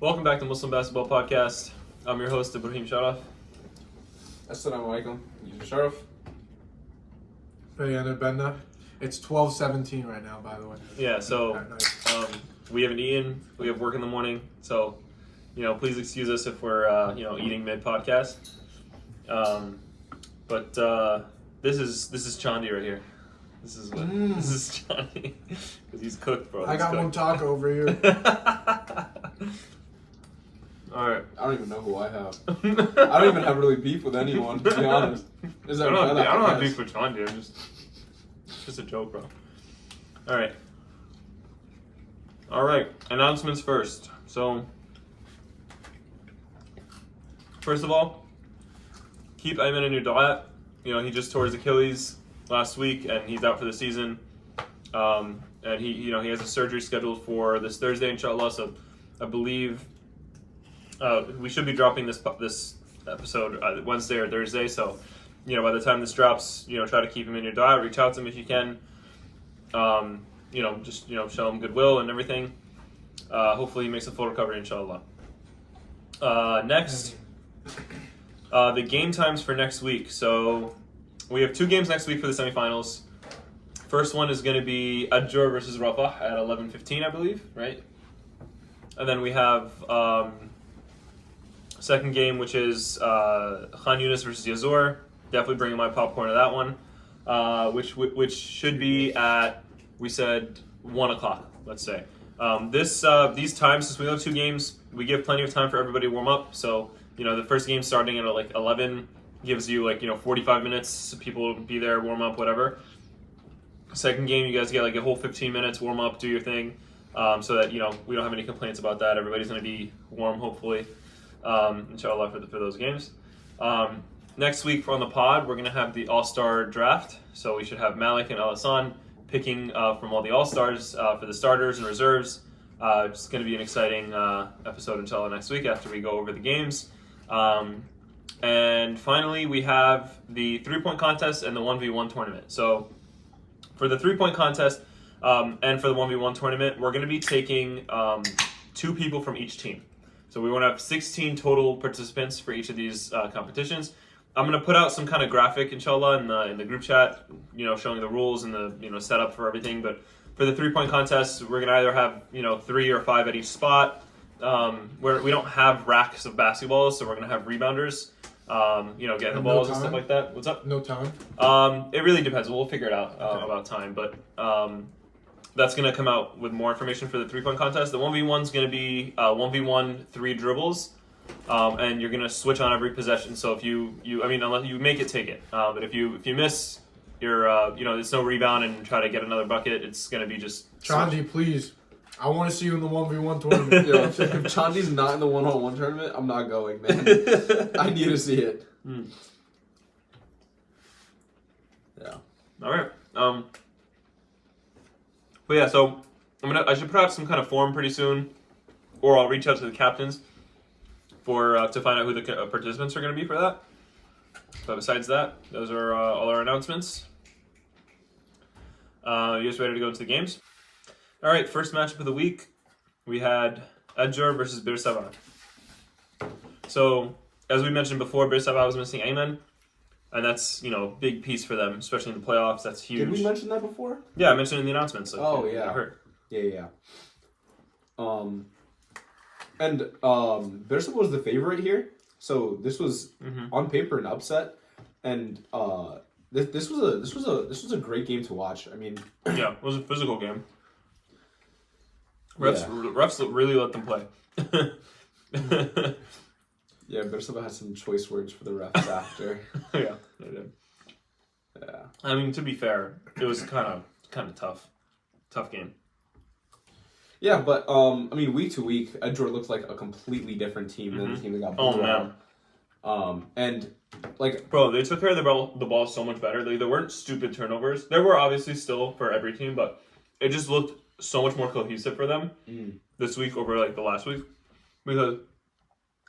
Welcome back to Muslim Basketball Podcast. I'm your host, Ibrahim Sharaf. Assalamu alaikum. Yazur Sharaf. Bayana Benna. It's 12:17 right now, by the way. Yeah, so we haven't eaten. We have work in the morning. So, please excuse us if we're, eating mid-podcast. But this is Chandi right here. This is Chandi. Because he's cooked, bro. I got one taco over here. All right. I don't even know who I have. I don't even have really beef with anyone, to be honest. I don't have beef with Chandi. I'm just a joke, bro. All right. Announcements first. So, first of all, keep Ayman in your dua. He just tore his Achilles last week, and he's out for the season. And he has a surgery scheduled for this Thursday, inshallah. So, I believe we should be dropping this episode Wednesday or Thursday. So, by the time this drops, try to keep him in your dua. Reach out to him if you can. Just show him goodwill and everything. Hopefully, he makes a full recovery, inshallah. Next, the game times for next week. So, we have 2 games next week for the semifinals. First one is going to be Ajjur versus Rafah at 11:15, I believe, right? And then we have second game, which is Yunis versus Yazur. Definitely bringing my popcorn to that one, which should be at, we said, 1 o'clock, let's say. These times, since we have 2 games, we give plenty of time for everybody to warm up. So, the first game starting at 11 gives you 45 minutes, so people will be there, warm up, whatever. Second game, you guys get a whole 15 minutes, warm up, do your thing, so that we don't have any complaints about that. Everybody's going to be warm, hopefully, inshallah, for those games. Next week on the pod, we're going to have the All-Star draft. So we should have Malik and Alasan picking from all the All-Stars for the starters and reserves. It's going to be an exciting episode, inshallah, next week after we go over the games. And finally, we have the 3-point contest and the 1v1 tournament. So for the 3-point contest and for the 1v1 tournament, we're going to be taking 2 people from each team. So we want to have 16 total participants for each of these competitions. I'm going to put out some kind of graphic, inshallah, in the group chat, showing the rules and the setup for everything. But for the 3-point contest, we're going to either have 3 or 5 at each spot. Where we don't have racks of basketballs, so we're going to have rebounders. Getting the balls and stuff like that. What's up? No time? It really depends. We'll figure it out about time. But that's going to come out with more information for the 3-point contest. The 1v1 is going to be 1v1 3 dribbles. And you're going to switch on every possession. So if unless you make it, take it. But if you miss, you're, it's no rebound and try to get another bucket. It's going to be just... Chandi, please. I want to see you in the 1v1 tournament. Yo, if Chandi's not in the 1-on-1 tournament, I'm not going, man. I need to see it. Yeah. All right. But yeah, so I should put out some kind of form pretty soon, or I'll reach out to the captains to find out who the participants are going to be for that. But besides that, those are all our announcements. You guys ready to go into the games? All right, first matchup of the week, we had Ajjur versus Bir Seb'a. So, as we mentioned before, Bir Seb'a was missing Ayman, and that's, big piece for them, especially in the playoffs. That's huge. Did we mention that before? Yeah, I mentioned it in the announcements. Yeah. I heard. Yeah. And Bir Seb'a was the favorite here, so this was on paper an upset, and this was a great game to watch. I mean, yeah, it was a physical game. Refs really let them play. Yeah, Bir Seb'a had some choice words for the refs after. Yeah, they did. Yeah. I mean, to be fair, it was kind of tough game. Yeah, but week to week, Ajjur looked like a completely different team than the team that got beat out. And bro, they took care of the ball so much better. There weren't stupid turnovers. There were obviously still for every team, but it just looked so much more cohesive for them this week over the last week, because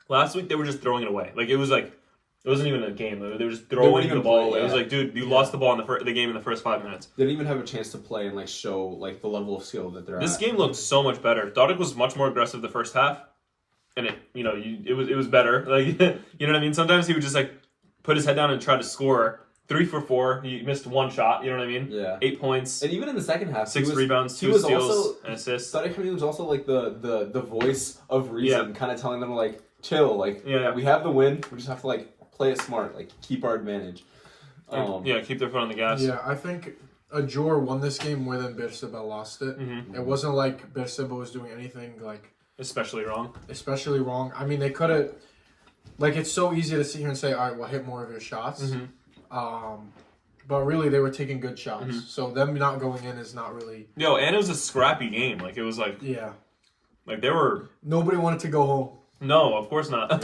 last week they were just throwing it away. It wasn't even a game. They were just throwing the ball away. Yeah. It was like, dude, you lost the ball in the game in the first 5 minutes. They didn't even have a chance to play and show the level of skill that they're at. This game looked so much better. Thought it was much more aggressive the first half, and it was better. Like, you know what I mean? Sometimes he would just like put his head down and try to score. 3 for 4. He missed one shot. You know what I mean? Yeah. 8 points. And even in the second half, 6 rebounds, 2 steals, and assists. Tulkarem was also like the voice of reason, kind of telling them like, chill, like we have the win. We just have to like play it smart, like keep our advantage. Keep their foot on the gas. Yeah, I think Ajjur won this game more than Bir Seb'a lost it. Mm-hmm. It wasn't like Bir Seb'a was doing anything like especially wrong. I mean, they could have. Like, it's so easy to sit here and say, all right, well, hit more of your shots. Mm-hmm. But really, they were taking good shots. Mm-hmm. So them not going in is not really... And it was a scrappy game. Like, it was like... Yeah. Like, they were... Nobody wanted to go home. No, of course not.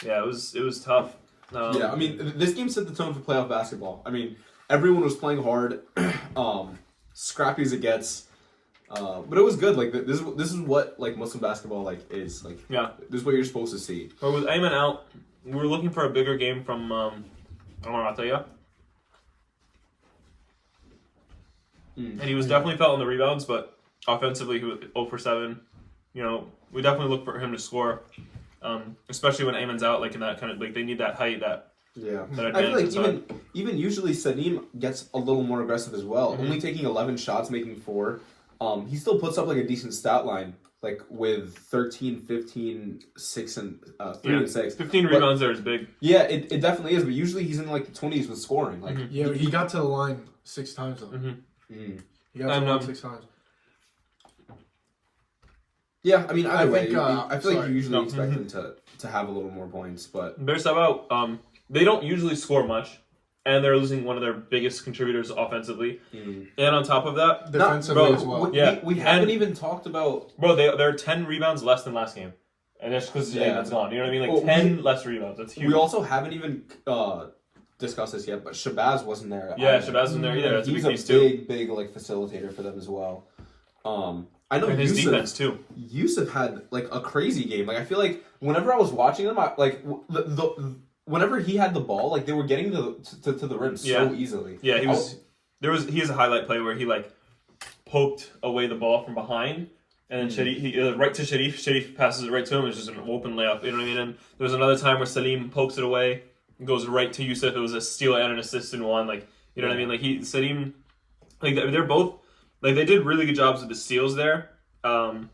Yeah, it was tough. I mean, this game set the tone for playoff basketball. I mean, everyone was playing hard, scrappy as it gets. But it was good. Like this is what like Muslim basketball like is like. Yeah, this is what you're supposed to see. But with Ayman out, we were looking for a bigger game from Amartaya. And he was definitely felt on the rebounds, but offensively he was 0 for 7. You know, we definitely look for him to score, especially when Ayman's out. Like in that kind of like they need that height that. Yeah, that I feel like even usually Sadim gets a little more aggressive as well. Mm-hmm. Only taking 11 shots, making 4. He still puts up like a decent stat line, like with 13, 15, 6, and 3 and 6. 15 rebounds there is big. Yeah, it definitely is. But usually he's in like the 20s with scoring. Like yeah, he got to the line 6 times though. Mm-hmm. He got to the line 6 times. Yeah, I mean either way, think, I feel like you usually expect him to have a little more points, but Bir Seb'a, they don't usually score much. And they're losing one of their biggest contributors offensively. And on top of that... Defensively as well. We haven't even talked about... Bro, they're 10 rebounds less than last game. And that's because Ayman's gone. You know what I mean? Like, 10 less rebounds. That's huge. We also haven't even discussed this yet, but Shabazz wasn't there. Yeah, Shabazz wasn't there either. That's He's a a big piece, too. big like, facilitator for them as well. I know and his defense, too. Yusuf had, like, a crazy game. Like, I feel like whenever I was watching them, whenever he had the ball, like they were getting to the rim so easily. Yeah, he has a highlight play where he like poked away the ball from behind, and then Sharif, right to Sharif. Sharif passes it right to him. It's just an open layup. You know what I mean? And there was another time where Salim pokes it away, and goes right to Yusuf. It was a steal and an assist in one. Like you know what I mean? Like Salim, like they're both like they did really good jobs with the steals there. And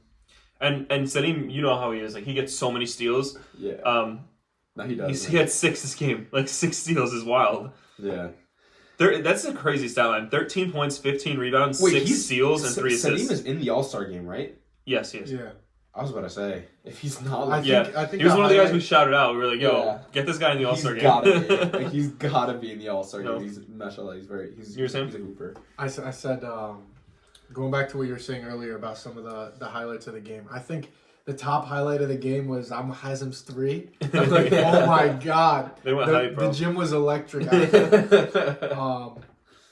Salim, you know how he is. Like he gets so many steals. Yeah. No, he does. He had 6 this game. Like 6 steals is wild. Yeah. That's a crazy stat line. 13 points, 15 rebounds, 6 steals, and 3 assists. Salim is in the All-Star game, right? Yes, he is. Yeah. I was about to say, if he's not... I think he was one of the guys we shouted out. We were like, yo, get this guy in the All-Star game. He's gotta be in the All-Star game. He's, mashallah, he's a hooper. I said, going back to what you were saying earlier about some of the highlights of the game, I think... The top highlight of the game was Hazem's 3. Like, oh my god! They went hype, bro. The gym was electric.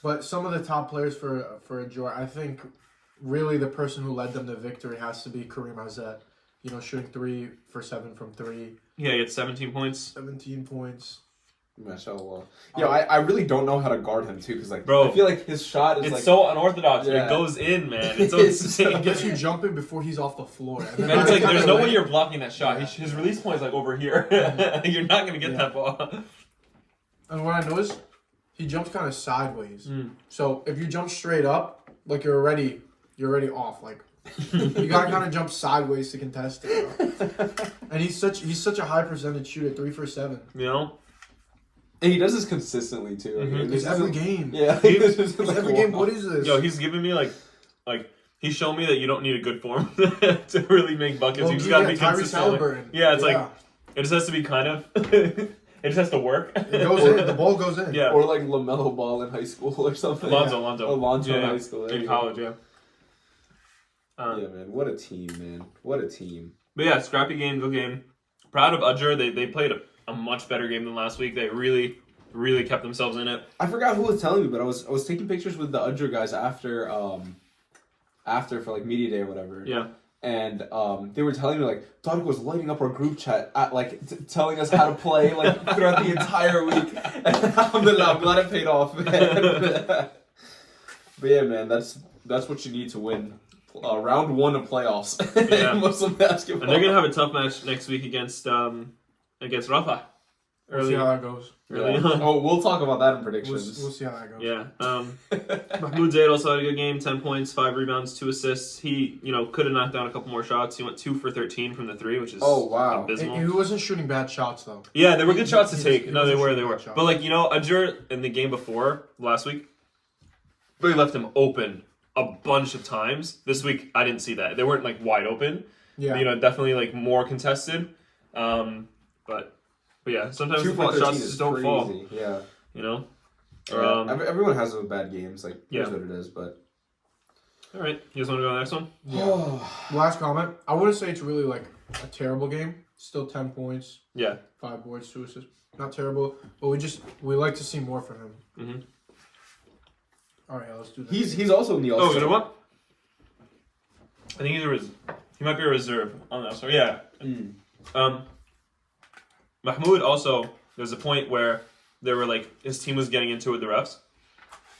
But some of the top players for Ajjur, I think, really the person who led them to victory has to be Kareem Azet. You know, shooting 3 for 7 from 3. Yeah, he had 17 points. 17 points. Mashallah. Yo, I really don't know how to guard him too, because like, bro, I feel like his shot is it's like so unorthodox. Yeah. It goes in, man. It's so insane. It gets you jumping before he's off the floor. And then it's like there's no way you're blocking that shot. Yeah. His release point is like over here. You're not gonna get that ball. And what I noticed, he jumps kind of sideways. So if you jump straight up, like you're already off. Like you gotta kind of jump sideways to contest it. Bro. And he's such a high percentage shooter, 3 for 7. You know. And he does this consistently too. Mm-hmm. It's every game. Yeah, it's every game. What is this? Yo, he's giving me like he's shown me that you don't need a good form to really make buckets. Well, you just gotta be consistent. Yeah, it's like it just has to be kind of. It just has to work. It goes in. The ball goes in. Yeah. Or like LaMelo Ball in high school or something. Lonzo in high school. In college, yeah. Yeah, man. What a team, man. What a team. But yeah, scrappy game, good game. Proud of Ajjur. They played a much better game than last week. They really, really kept themselves in it. I forgot who was telling me, but I was taking pictures with the Ajjur guys after for like media day or whatever. Yeah. And they were telling me like Tariq was lighting up our group chat at like telling us how to play like throughout the entire week. And alhamdulillah, I'm glad it paid off, man. But yeah, man, that's what you need to win round 1 of playoffs Yeah. in Muslim basketball. And they're gonna have a tough match next week against Rafah. We'll see how that goes. Early Yeah. on. Oh, we'll talk about that in predictions. We'll see how that goes. Yeah. Mahmoud Zaid also had a good game. 10 points, 5 rebounds, 2 assists. He, could have knocked down a couple more shots. He went 2 for 13 from the 3, which is abysmal. He wasn't shooting bad shots though. Yeah, they were good shots to take. He No, they wasn't were. shooting bad But shots. Ajjur in the game before last week, really left him open a bunch of times. This week, I didn't see that. They weren't wide open. Yeah. Definitely more contested. But yeah, sometimes 2 the for 13 shots is just don't crazy. fall. Yeah. Or, Everyone has those bad games. Here's Yeah. what it is, but... all right, you guys want to go to the next one? Last comment. I wouldn't say it's really a terrible game. Still 10 points, Yeah. 5 boards, 2 assists. Not terrible, but we like to see more from him. Mm-hmm. All right, let's do that. He's also in the Oh, All-Star. you know what? I think he might be a reserve on the All-Star. Yeah. Mahmoud also, there was a point where his team was getting into it with the refs,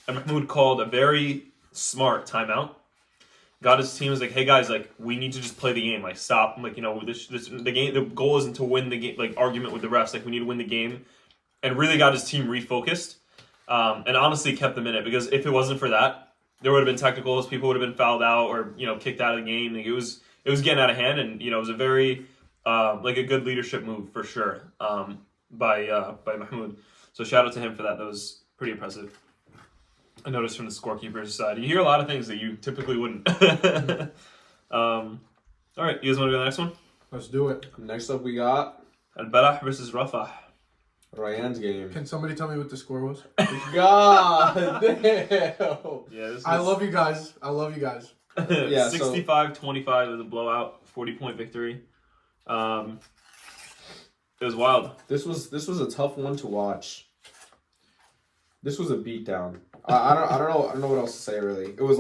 and Mahmoud called a very smart timeout. Got his team, was like, hey guys, we need to just play the game. Stop. The game, the goal isn't to win the game, argument with the refs. We need to win the game. And really got his team refocused. And honestly kept them in it, because if it wasn't for that, there would have been technicals, people would have been fouled out or, kicked out of the game. It was getting out of hand, and, it was a very, a good leadership move for sure, by Mahmoud. So shout out to him for that. That was pretty impressive. I noticed from the scorekeeper's side, you hear a lot of things that you typically wouldn't. All right, you guys want to go to the next one? Let's do it. Next up, we got Al-Balah versus Rafah. Ryan's game. Can somebody tell me what the score was? God damn. Yeah, I love you guys. Yeah, 65-25 is a blowout, 40-point victory. It was wild. This was a tough one to watch. This was a beatdown. I don't know what else to say really. It was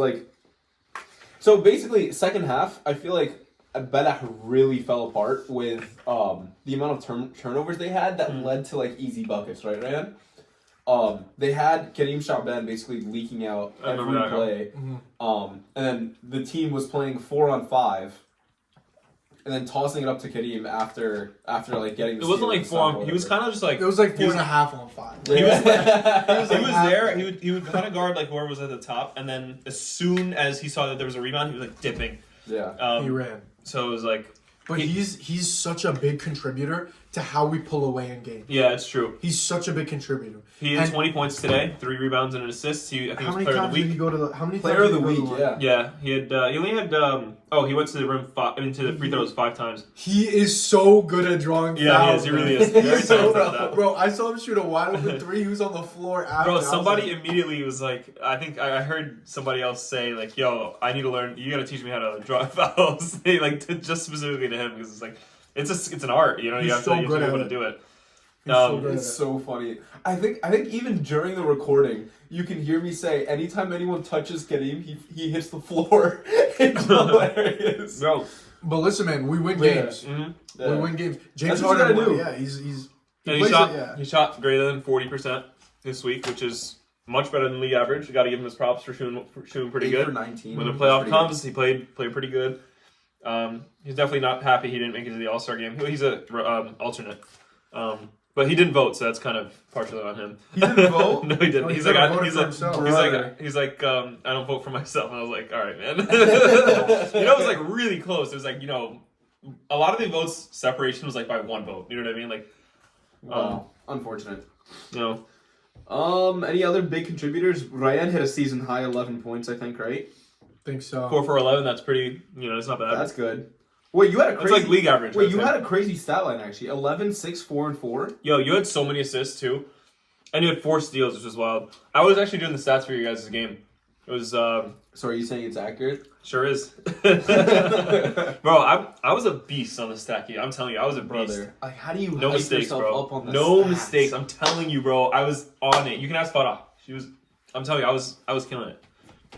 so basically second half, I feel like Al-Balah really fell apart with the amount of turnovers they had that led to easy buckets, right, Ryan? They had Kareem Shaban basically leaking out every play. And then the team was playing 4-on-5. And then tossing it up to Kareem after getting the It wasn't steal and 4 on. He was kind of just It was 4.5 on 5. He was there. half. He would kind of guard whoever was at the top, and then as soon as he saw that there was a rebound, he was dipping. Yeah. He ran. So it was But he's such a big contributor to how we pull away in games. yeah, it's true. He's such a big contributor. He had 20 points today, 3 rebounds and an assist. I think he How was many player of times the did week. he go to the? How many Player times of the did he go week, to the line? yeah. Yeah, he had. He only had. He went to the rim into the free throws 5 times. He is so good at drawing Yeah, fouls. he really is. Very He's so talented at that. Bro, I saw him shoot a wide open 3. He was on the floor after. Bro, I was somebody like, immediately was I think I heard somebody else say yo, I need to learn. You got to teach me how to draw fouls. Just specifically to him, because it's an art. You He's have so to be good at able it. to do it. He's so good at It's it. so funny. I think even during the recording, you can hear me say, anytime anyone touches Kareem, he hits the floor. It's hilarious. Bro, But listen, man, we win Yeah. games. mm-hmm. We win games. James That's what you Harden, gotta do. yeah, he's And plays shot. it, yeah. He shot greater than 40% this week, which is much better than league average. You got to give him his props for shooting pretty 8 good. for 19. When the That's playoff pretty comes, he played pretty good. He's definitely not happy he didn't make it to the All-Star game. He's a alternate. But he didn't vote, so that's kind of partially on him. He didn't vote? No, he didn't. Oh, he he's never like, voted he's for like, himself. he's like, I don't vote for myself. And I was like, all right, man. It was really close. It was a lot of the votes separation was by 1 vote. You know what I mean? Wow. Unfortunate. No. Any other big contributors? Ryan hit a season high 11 points, I think, right? think so. 4 for 11. That's pretty. It's not bad. That's good. Wait, you had a That's crazy league average. Wait, I'd you say. had a crazy stat line actually. 11, 6, 4, and 4. Yo, you had so many assists too, and you had 4 steals, which was wild. I was actually doing the stats for you guys' game. It was So are you saying it's accurate? sure is, bro. I was a beast on the stat sheet. I'm telling you, I was a beast. Brother. Like, how do you No hype mistakes, yourself bro. up on the No stats? mistakes. I'm telling you, bro. I was on it. You can ask Farah. I'm telling you, I was killing it.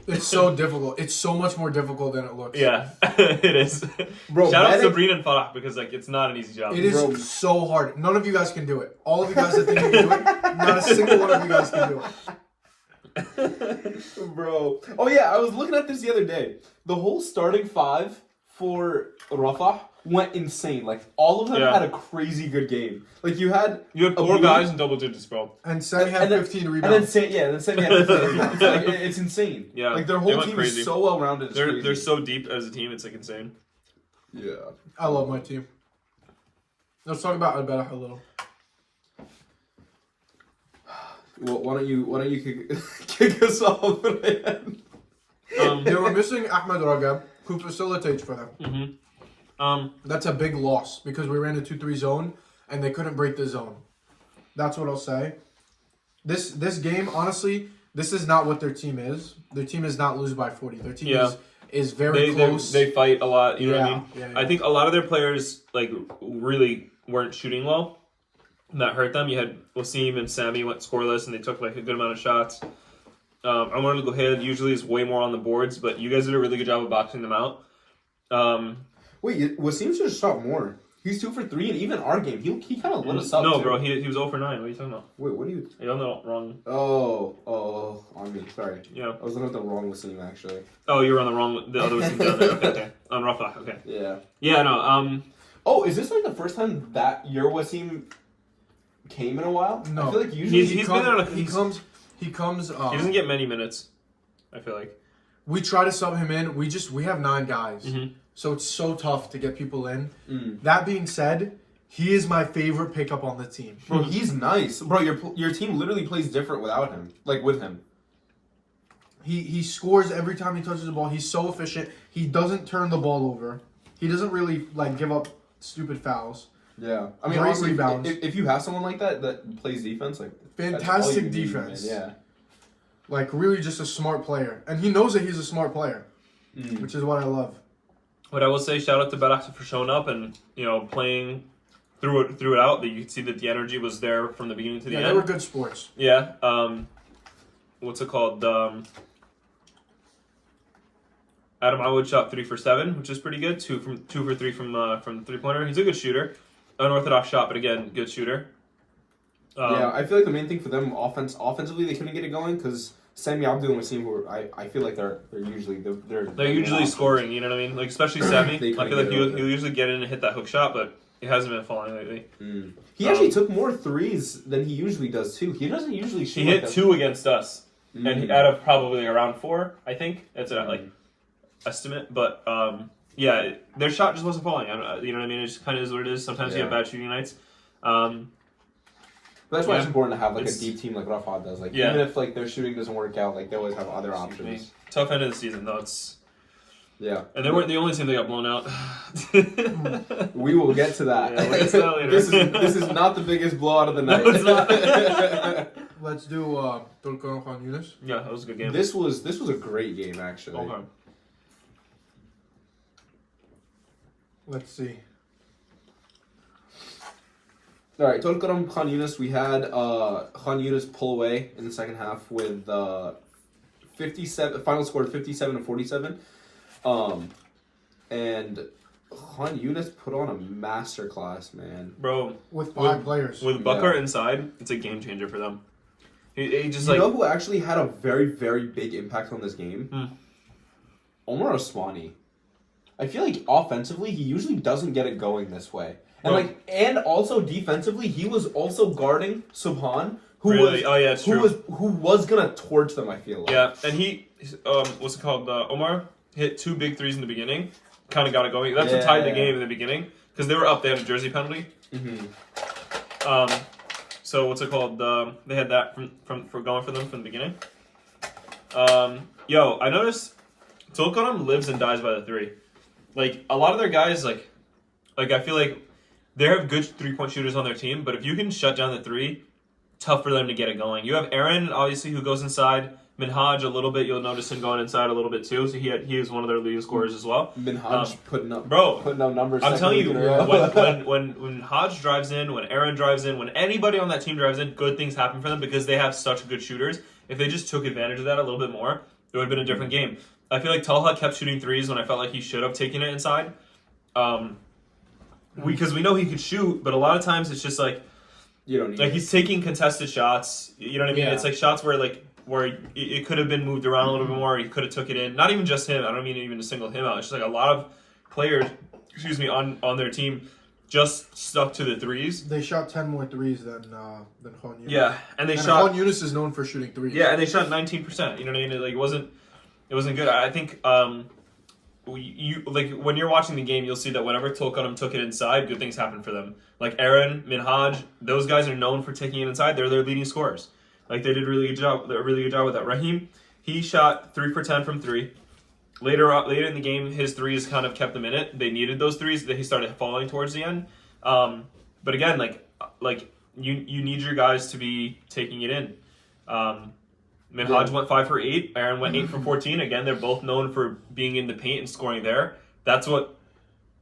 It's so difficult. It's so much more difficult than it looks. Yeah, it is. Bro, Shout out to Medic- Sabrina and Farah because it's not an easy job. It is Bro. so hard. None of you guys can do it. All of you guys that think you can do it, not a single one of you guys can do it. Bro. Oh, yeah, I was looking at this the other day. The whole starting five for Rafah went insane. Like, all of them Yeah. had a crazy good game. Like, you had 4 Abu- guys in double digits, bro. And Sammy had and then- 15 And rebounds. then Sammy had 15 rebounds. Like, it's insane. Yeah, Like, their they whole went team crazy. is so well-rounded. It's They're crazy. so deep as a team. It's like insane. Yeah. I love my team. Let's talk about Al-Balah a little. Well, why don't you kick us off, man? They were missing Ahmed Ragab, who facilitates for them. Mm-hmm. That's a big loss because we ran a 2-3 zone and they couldn't break the zone. That's what I'll say. This game, honestly, this is not what their team is. Their team is not lose by 40. Their team is very close. They fight a lot. You know what I mean? Yeah. I think a lot of their players like really weren't shooting well. And that hurt them. You had Wasim and Sammy went scoreless, and they took like a good amount of shots. I wanted to go ahead. Usually is way more on the boards, but you guys did a really good job of boxing them out. Wait, Wasim should have shot more. He's 2 for 3, and even our game, he kind of lit us up. No, too. bro, he was 0 for 9. What are you talking about? Wait, what are you? You're on the wrong. Oh, on me. Sorry. Yeah. I was looking at the wrong Wasim, actually. Oh, you were on the other Wasim down there. Okay. On Rafah. Okay. Yeah. Yeah. No. Oh, is this like the first time that your Wasim came in a while? No. I feel like usually He's been on a. He comes. He doesn't get many minutes. I feel like. We try to sub him in. We have 9 guys, Mhm. so it's so tough to get people in. Mm. That being said, he is my favorite pickup on the team. Bro, he's nice. Bro, your team literally plays different without him. Like, with him. He scores every time he touches the ball. He's so efficient. He doesn't turn the ball over. He doesn't really like give up stupid fouls. Yeah. I mean, Great honestly, rebounds. if you have someone like that plays defense, like... that's all Fantastic you need, defense. man. Yeah. Like really just a smart player. And he knows that he's a smart player, which is what I love. What I will say, shout out to Barak for showing up and playing through it out. That you could see that the energy was there from the beginning to the Yeah, end. they were good sports. Yeah. What's it called? Adam Iwood shot 3 for 7, which is pretty good. 2 for 3 from the 3-pointer. He's a good shooter. Unorthodox shot, but again, good shooter. Yeah, I feel like the main thing for them offensively they couldn't get it going because Sammy Abdul and Wasim who I feel like they're usually They're usually scoring. You know what I mean? Like especially Sammy. They I couldn't feel like get it over. he'll usually get in and hit that hook shot, but it hasn't been falling lately. He actually took more threes than he usually does too. He doesn't usually shoot. He hit like 2 against us, and out of probably around 4, I think that's an estimate. But yeah, their shot just wasn't falling. You know what I mean? It just kind of is what it is. Sometimes you have bad shooting nights. But that's why it's important to have like a It's- deep team like Rafah does. Like Yeah. even if like their shooting doesn't work out, like they always have other options. Tough end of the season though. Yeah, And they weren't the only team that got blown out. we will get to that. Yeah, we'll get to that later. this is not the biggest blowout of the night. No, it's not. Let's do Tulkarem Yunis. Yeah, that was a good game. This was a great game actually. Okay. Let's see. All right, Tulkarem Khan Yunis. We had Khan Yunis pull away in the second half with 57. Final score 57-47. And Khan Yunis put on a masterclass, man. Bro, With 5 players. with Bucker inside, it's a game changer for them. He just You know who actually had a very, very big impact on this game? Omar Osmani. I feel like offensively, he usually doesn't get it going this way. And and also defensively, he was also guarding Subhan, who Really? Oh, yeah, it's true. who was gonna torch them. I feel like. Yeah, and he, what's it called? Omar hit 2 big threes in the beginning. Kind of got it going. That's what tied the game in the beginning because they were up. They had a jersey penalty. So what's it called? They had that for going for them from the beginning. Yo, I noticed Tulkarem lives and dies by the 3. Like a lot of their guys, like I feel like they have good 3-point shooters on their team, but if you can shut down the 3, tough for them to get it going. You have Aaron, obviously, who goes inside. Minhaj a little bit. You'll notice him going inside a little bit too. So he was one of their leading scorers as well. Minhaj putting up numbers. I'm telling you, second week in a row. when Hodge drives in, when Aaron drives in, when anybody on that team drives in, good things happen for them because they have such good shooters. If they just took advantage of that a little bit more, it would have been a different game. I feel like Talha kept shooting threes when I felt like he should have taken it inside. Because we know he could shoot, but a lot of times it's just like you don't need he's taking contested shots. You know what I mean? Yeah. It's like shots where like where it could have been moved around a little bit more. He could have took it in. Not even just him. I don't mean even to single him out. It's just like a lot of players, on their team just stuck to the threes. They shot 10 more threes than Juan Yunis. Yeah, and Juan Yunis is known for shooting threes. Yeah, and they shot 19%. You know what I mean? Like it wasn't good. I think when you're watching the game, you'll see that whenever Tulkarem took it inside, good things happen for them. Like Aaron, Minhaj, those guys are known for taking it inside. They're their leading scorers. Like they did a really good job with that. Raheem, he shot 3 for 10 from 3. Later in the game, his threes kind of kept them in it. They needed those threes. That he started falling towards the end. But again, like you need your guys to be taking it in. Minhaj went 5 for 8. Aaron went 8 for 14. Again, they're both known for being in the paint and scoring there. That's what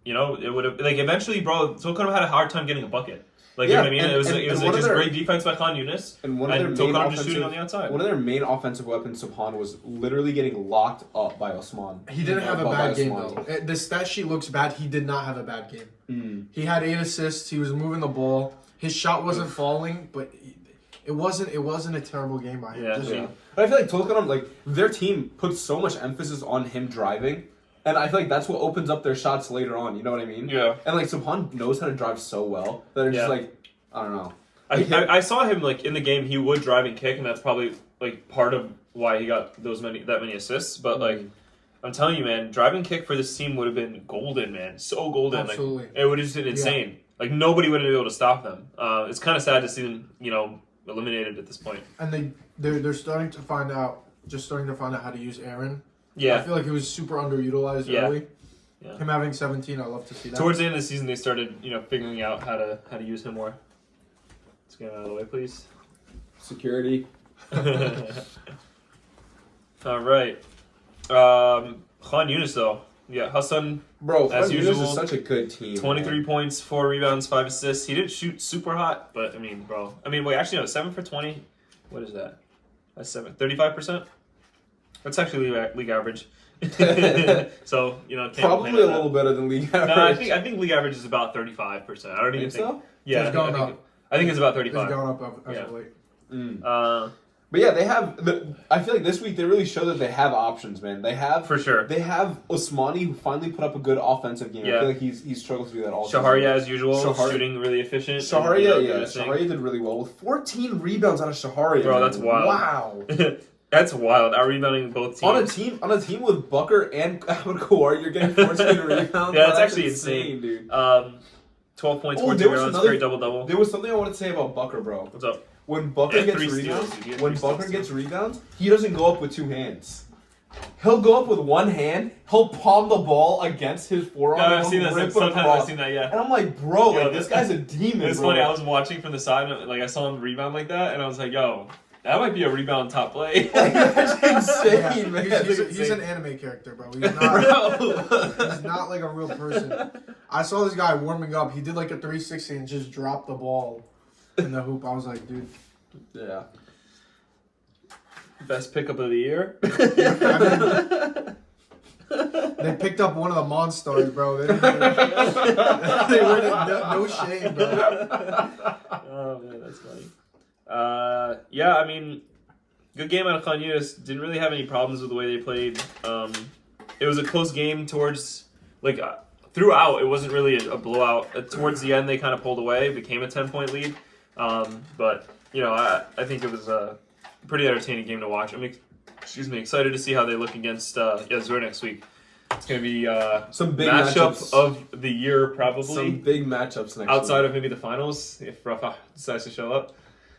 it would have eventually, bro. Tulkarem had a hard time getting a bucket. You know what I mean? It was just great defense by Khan Yunis, and Tulkarem just shooting on the outside. One of their main offensive weapons, Subhan, was literally getting locked up by Osman. He didn't have a bad game though. The stat sheet looks bad. He did not have a bad game. He had 8 assists. He was moving the ball. His shot wasn't falling, but it wasn't a terrible game by him. Yeah. But I feel like Tulkarem, their team puts so much emphasis on him driving. And I feel like that's what opens up their shots later on. You know what I mean? Yeah. And Subhan knows how to drive so well that they're just I don't know. I saw him in the game. He would drive and kick, and that's probably part of why he got that many assists. But I'm telling you, man, drive and kick for this team would have been golden, man. So golden. Absolutely. It would have just been insane. Yeah. Nobody would have been able to stop them. It's kind of sad to see them, eliminated at this point. And they're starting to find out how to use Aaron. Yeah. I feel like he was super underutilized early. Yeah. Him having 17, I love to see that. Towards the end of the season, they started, figuring out how to use him more. Let's get out of the way, please. Security. All right. Khan Yunis, though. Yeah, Hassan, bro, as Yunis usual, is such a good team. 23 points, 4 rebounds, 5 assists. He didn't shoot super hot, but, 7 for 20. What is that? That's 35%? That's actually league average. So, can't probably a little better than league average. No, I think league average is about 35%. I don't even think so. Yeah, it's gone up. I think it's about 35. It's gone up as of late. But yeah, they have. I feel like this week they really show that they have options, man. They have for sure. They have Osmani, who finally put up a good offensive game. Yeah. I feel like he's struggled to do that all season. Shaharya, as usual, shooting really efficient. Shaharya did really well with 14 rebounds out of Shaharya. Bro, that's wild. Wow. That's wild. Out rebounding both teams. On a team with Bucker and Ahmed Kouar, you're getting 14 rebounds. Yeah, that's actually insane, dude. 12 points, 14 rebounds, great double-double. There was something I wanted to say about Bucker, bro. What's up? When Bucker gets rebounds, he doesn't go up with 2 hands. He'll go up with 1 hand. He'll palm the ball against his forearm. Yeah, I've seen that. Sometimes I've seen that. Yeah. And I'm like, bro, this guy's a demon. It's funny. I was watching from the side, and I saw him rebound like that, and I was like, yo. That might be a rebound top play. That's insane, man. He's an anime character, bro. He's not like a real person. I saw this guy warming up. He did a 360 and just dropped the ball in the hoop. I was like, dude. Yeah. Best pickup of the year. They picked up one of the Monstars, bro. They were no shame, bro. Oh man, that's funny. Good game out of Khan Yunis. Didn't really have any problems with the way they played. It was a close game towards, throughout. It wasn't really a blowout. Towards the end, they kind of pulled away, became a 10-point lead. But I think it was a pretty entertaining game to watch. I'm excited to see how they look against Yazur next week. It's going to be some big matchup of the year, probably. Some big matchups next outside week. of maybe the finals, if Rafah decides to show up.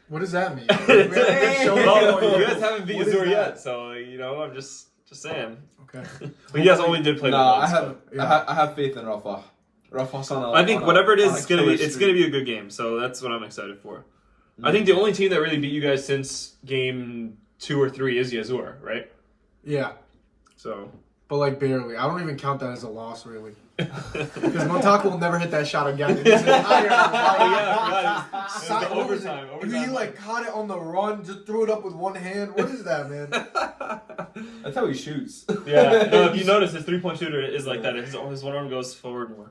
What does that mean? You guys haven't beat Yazur yet, so I'm just saying. Okay. But you guys only did play. I have faith in Rafah. Rafah's on. I think whatever it is, it's gonna be a good game. So that's what I'm excited for. I think the only team that really beat you guys since game 2 or 3 is Yazur, right? Yeah. So. But barely. I don't even count that as a loss, really. Because Montaka will never hit that shot again. It's I forgot. It was overtime. He caught it on the run, just threw it up with 1 hand. What is that, man? That's how he shoots. Yeah. No, if you notice, his 3-point shooter is like that. His one arm goes forward more.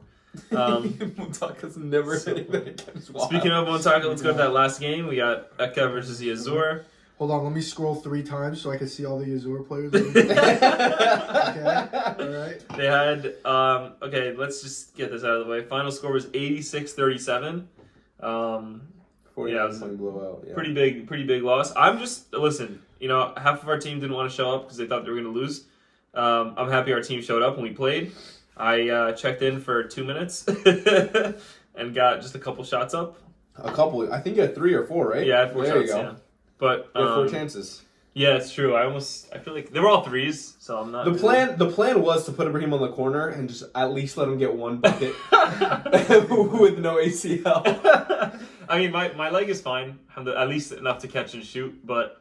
Montaka's never hitting that against. Speaking of Montaka, let's go to that last game. We got Akka versus Yazur. Hold on, let me scroll 3 times so I can see all the Yazur players. Okay, all right. They had okay, let's just get this out of the way. Final score was 86-37. 49 point blowout. Yeah. Pretty big loss. Listen, half of our team didn't want to show up because they thought they were going to lose. I'm happy our team showed up and we played. I checked in for 2 minutes and got just a couple shots up. A couple. I think you had 3 or 4, right? Yeah, I had 4 there shots. You go. Yeah. But you had 4 chances. Yeah, it's true. I feel like they were all threes, so I'm not. The plan was to put Ibrahim on the corner and just at least let him get 1 bucket with no ACL. I mean, my leg is fine. I'm at least enough to catch and shoot. But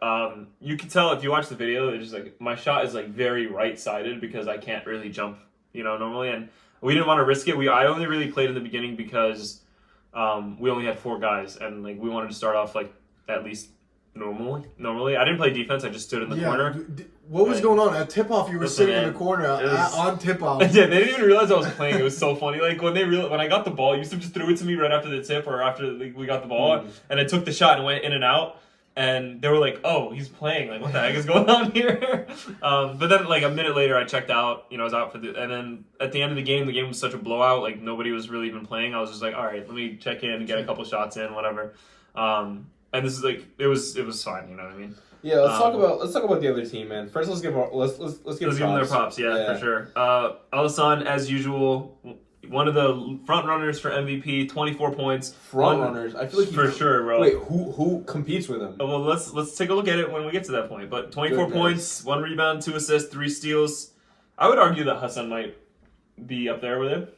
you can tell if you watch the video, it's just like my shot is like very right-sided because I can't really jump, normally. And we didn't want to risk it. I only really played in the beginning because we only had 4 guys, and like we wanted to start off like at least normally. I didn't play defense. I just stood in the corner. What was going on? At tip-off, you were sitting in the corner on tip-off. Yeah, they didn't even realize I was playing. It was so funny. Like, when I got the ball, Yusuf just threw it to me right after the tip or after we got the ball, and I took the shot and went in and out, and they were like, oh, he's playing. Like, what the heck is going on here? But then, like, a minute later, I checked out. I was out and then at the end of the game was such a blowout. Like, nobody was really even playing. I was just like, all right, let me check in and get a couple shots in, whatever. And this is like, it was fine, you know what I mean? Yeah, let's talk about the other team, man. First, let's give them their props. Yeah, for sure. Alisson, as usual, one of the front runners for MVP, 24 points. Front runners, I feel like for sure, bro. Wait, who competes with him? Well, let's take a look at it when we get to that point. But 24 points, 1 rebound, 2 assists, 3 steals. I would argue that Hassan might be up there with him.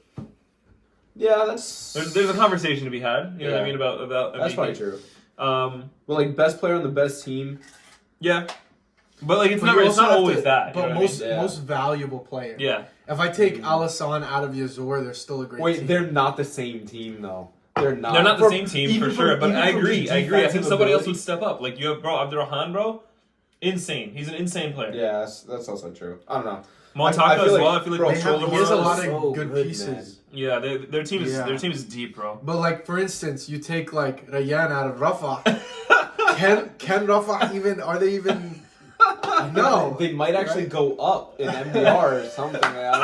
Yeah, that's there's a conversation to be had. You know what I mean about MVP. That's probably true. But like best player on the best team. Yeah. But like it's not always that. But most valuable player. Yeah. If I take Alisson out of Yazur, they're still a great team. Wait, they're not the same team though. They're not. They're not the same team for sure. But I agree. I think somebody else would step up. Like you have Abdurrahman, bro. Insane. He's an insane player. Yeah, that's also true. I don't know. Montaka as well. I feel like he has a lot of good pieces. Man. Yeah, their team is deep, bro. But like for instance, you take like Rayyan out of Rafah. Can Rafah even? Are they even? No, they might actually go up in MDR or something. I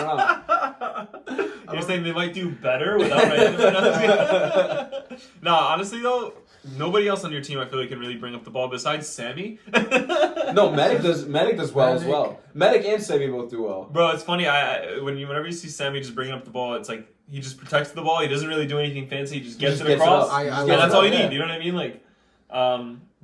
don't know. You're saying they might do better without Rayyan? No, honestly though, nobody else on your team I feel like can really bring up the ball besides Sammy. No, Medic does well as well. Medic and Sammy both do well. Bro, it's funny. Whenever you see Sammy just bringing up the ball, it's like he just protects the ball. He doesn't really do anything fancy. He just gets it across. That's all you need. You know what I mean? Like,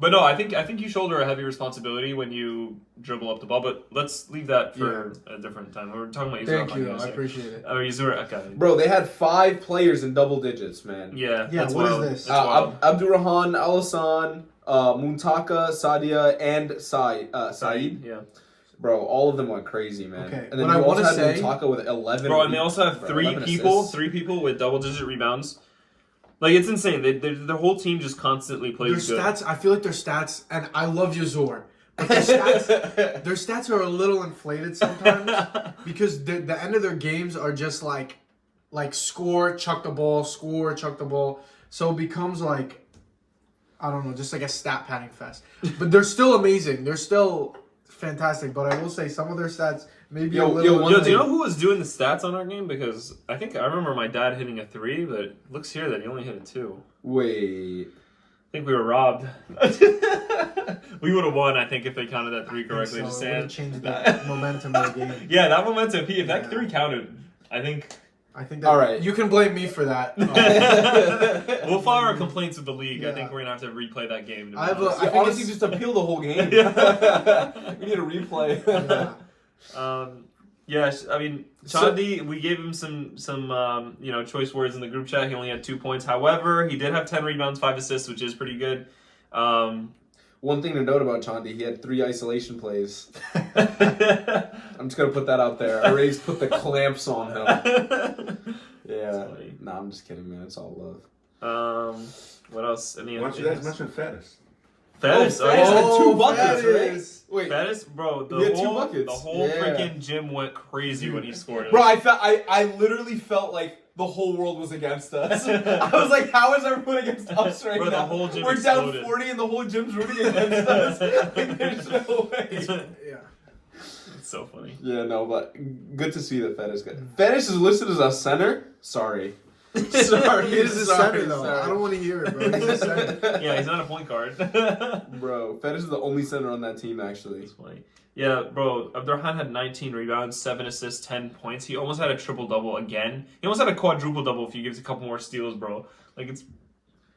but no, I think you shoulder a heavy responsibility when you dribble up the ball. But let's leave that for a different time. We're talking about Yazur. Thank you. I appreciate it. Yazur, Akka. Bro, they had 5 players in double digits, man. Yeah. Yeah. What is this? Abdurrahman, Alisson, Muntaka, Sadia, and Saeed. Yeah. Bro, all of them went crazy, man. Okay. And then you also had Muntaka with 11. Bro, and they also have 3 people with double-digit rebounds. Like, it's insane. Their whole team just constantly plays good. Stats, I feel like their stats, and I love Yazur, but their stats are a little inflated sometimes because the end of their games are just like score, chuck the ball, score, chuck the ball. So it becomes like, I don't know, just like a stat padding fest. But they're still amazing. They're still fantastic. But I will say some of their stats maybe a little... do you know who was doing the stats on our game? Because I remember my dad hitting a 3, but it looks here that he only hit a 2. Wait. I think we were robbed. We would have won, I think, if they counted that 3 correctly. Just saying. It would have changed the momentum of the game. Yeah, that momentum. If that 3 counted, I think that, all right. You can blame me for that. We'll file our complaints with the league. Yeah. I think we're gonna have to replay that game. I honestly just appeal the whole game. We need a replay. Yes, I mean Chandi. We gave him some choice words in the group chat. He only had 2 points. However, he did have 10 rebounds, 5 assists, which is pretty good. One thing to note about Chandi, he had 3 isolation plays. I'm just going to put that out there. I already put the clamps on him. Yeah. Nah, I'm just kidding, man. It's all love. What else? Why don't you guys mention Faddis? Faddis had 2 buckets, right? Wait, Faddis, bro, the whole freaking gym went crazy when he scored it. Bro, I literally felt like the whole world was against us. I was like, how is everyone against us right Bro, now? the whole gym We're exploded. down 40 and the whole gym's rooting against us. Like, there's no way. Yeah. It's so funny. Yeah, no, but good to see that Fetish got. Fetish is listed as a center? Sorry. Sorry. He is a sorry, center, though. sorry. I don't want to hear it, bro. He's a center. Yeah, he's not a point guard. Bro, Fetish is the only center on that team, actually. It's funny. Yeah, bro, Abdurrahman had 19 rebounds, 7 assists, 10 points. He almost had a triple-double again. He almost had a quadruple-double if he gives a couple more steals, bro. Like, it's...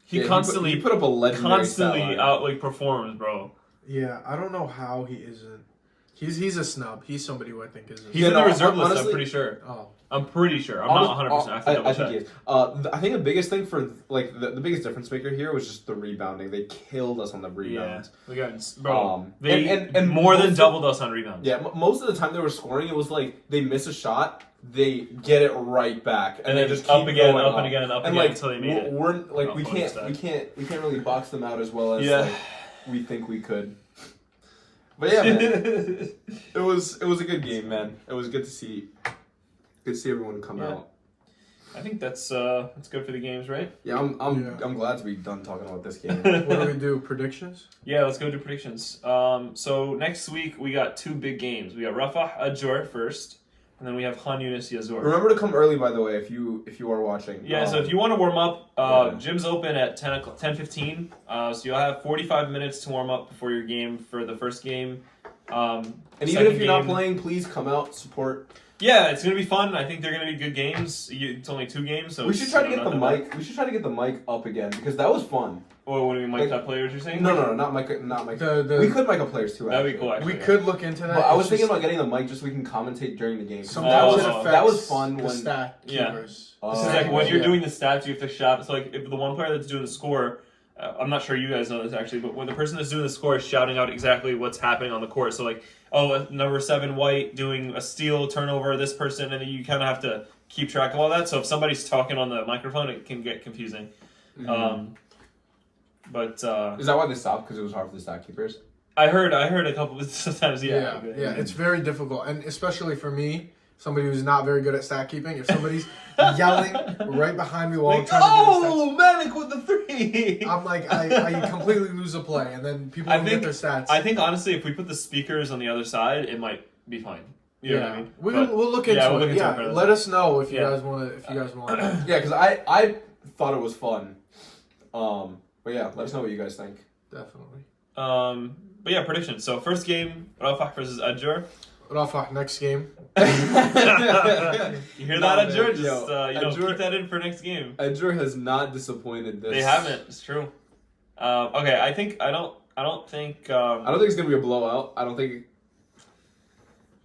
He constantly... He put up a legendary constantly stat line. out, like, performs, bro. Yeah, I don't know how he isn't. He's a snub. He's somebody who I think is. He's Yeah, in the no, reserve list, honestly- I'm pretty sure. Oh. I'm pretty sure. I'm not 100%. I have to double I think he check. is. I think the biggest thing for, like, the biggest difference maker here was just the rebounding. They killed us on the Yeah. rebounds. We got... Bro, they and more than most- doubled us on rebounds. Yeah, most of the time they were scoring, it was like they miss a shot, they get it right back, and they then just up keep again, going up and again, up and again like, until they made it. We're like Oh, we bonus can't really box them out as well as Yeah. like, we think we could. But yeah, man, it was a good game, man. It was good to see everyone come Yeah. out. I think that's good for the games, right? Yeah, I'm glad to be done talking about this game. What do we do? Predictions? Yeah, let's go to predictions. So next week we got 2 big games. We got Rafah Ajjur first, and then we have Yunis Yazur. Remember to come early, by the way, if you are watching. Yeah, so if you want to warm up, Yeah. gym's open at 10:15. So you'll have 45 minutes to warm up before your game for the first game. And even if you're not playing, please come out, support. Yeah, it's gonna be fun. I think they're gonna be good games. It's only 2 games, so We should try to get the nothing bad. mic. We should try to get the mic up again because that was fun. Or what do you mean, mic Like- up players? You're saying? No, not mic. We could mic up players too. That'd be actually. cool. Actually, We yeah. could look into that. But I was It's thinking just about getting the mic just so we can commentate during the game. some that that was- was fun the when- stat Yeah. keepers. Oh. This is The like stat when keepers, you're yeah. doing the stats, you have to shout. So like if the one player that's doing the score, I'm not sure you guys know this actually, but when the person that's doing the score is shouting out exactly what's happening on the court. So like, oh, number 7 White doing a steal turnover, this person, and then you kind of have to keep track of all that. So if somebody's talking on the microphone, it can get confusing. Mhm. But Is that why they stopped? Because it was hard for the stat keepers. I heard a couple of sometimes. Yeah, it's very difficult, and especially for me, somebody who's not very good at stat keeping. If somebody's yelling right behind me while I'm Like, trying to do the oh, Manic with the 3. stats, I'm like, I completely lose a play, and then people don't get their stats. I think honestly, if we put the speakers on the other side, it might be fine. You know what I mean? We'll look into we'll look it. into Yeah, it let us know if you Yeah. guys want. If you guys want. Yeah, because I thought it was fun. But yeah, let us know what you guys think. Definitely. But yeah, predictions. So first game, Rafah versus Ajjur. Rafah, next game. You hear Nah, that, man. Ajjur? Just Yo, Ajjur- keep that in for next game. Ajjur has not disappointed this. They haven't. It's true. Okay, I don't think. I don't think it's gonna be a blowout. I don't think.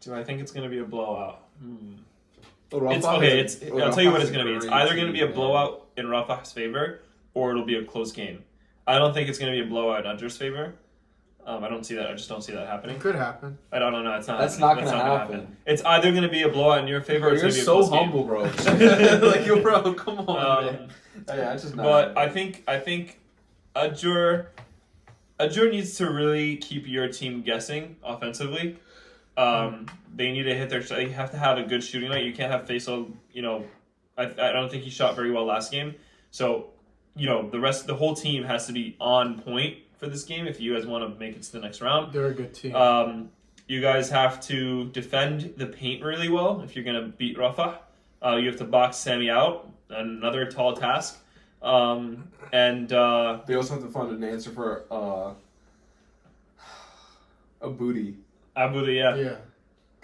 Do I think it's gonna be a blowout? Rafah It's okay. is a- I'll tell you what Rafah's it's a gonna be. It's great either gonna be a team, blowout in Rafah's favor, or it'll be a close game. I don't think it's gonna be a blowout in Ajjur's favor. I don't see that. I just don't see that happening. It could happen. I don't know. It's not. That's happening. not gonna happen. It's either gonna be a blowout in your favor, or it's You're gonna be a so close humble, game. bro. Like, yo, bro, come on, man. Yeah, it's just not. But I think Ajjur needs to really keep your team guessing offensively. They need to hit their shot. They have to have a good shooting night. You can't have Faisal. I don't think he shot very well last game. So, the whole team has to be on point for this game if you guys want to make it to the next round. They're a good team. You guys have to defend the paint really well if you're going to beat Rafah. You have to box Sammy out, another tall task. they also have to find an answer for a booty. Abu, yeah. yeah.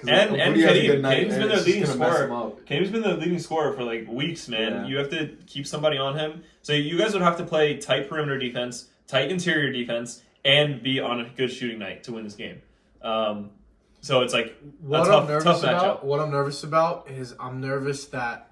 And Kadeem. Kadeem's been their leading scorer. Up. Kadeem's been the leading scorer for like weeks, man. Yeah. You have to keep somebody on him. So you guys would have to play tight perimeter defense, tight interior defense, and be on a good shooting night to win this game. So it's like What a I'm nervous tough about. matchup. What I'm nervous about is I'm nervous that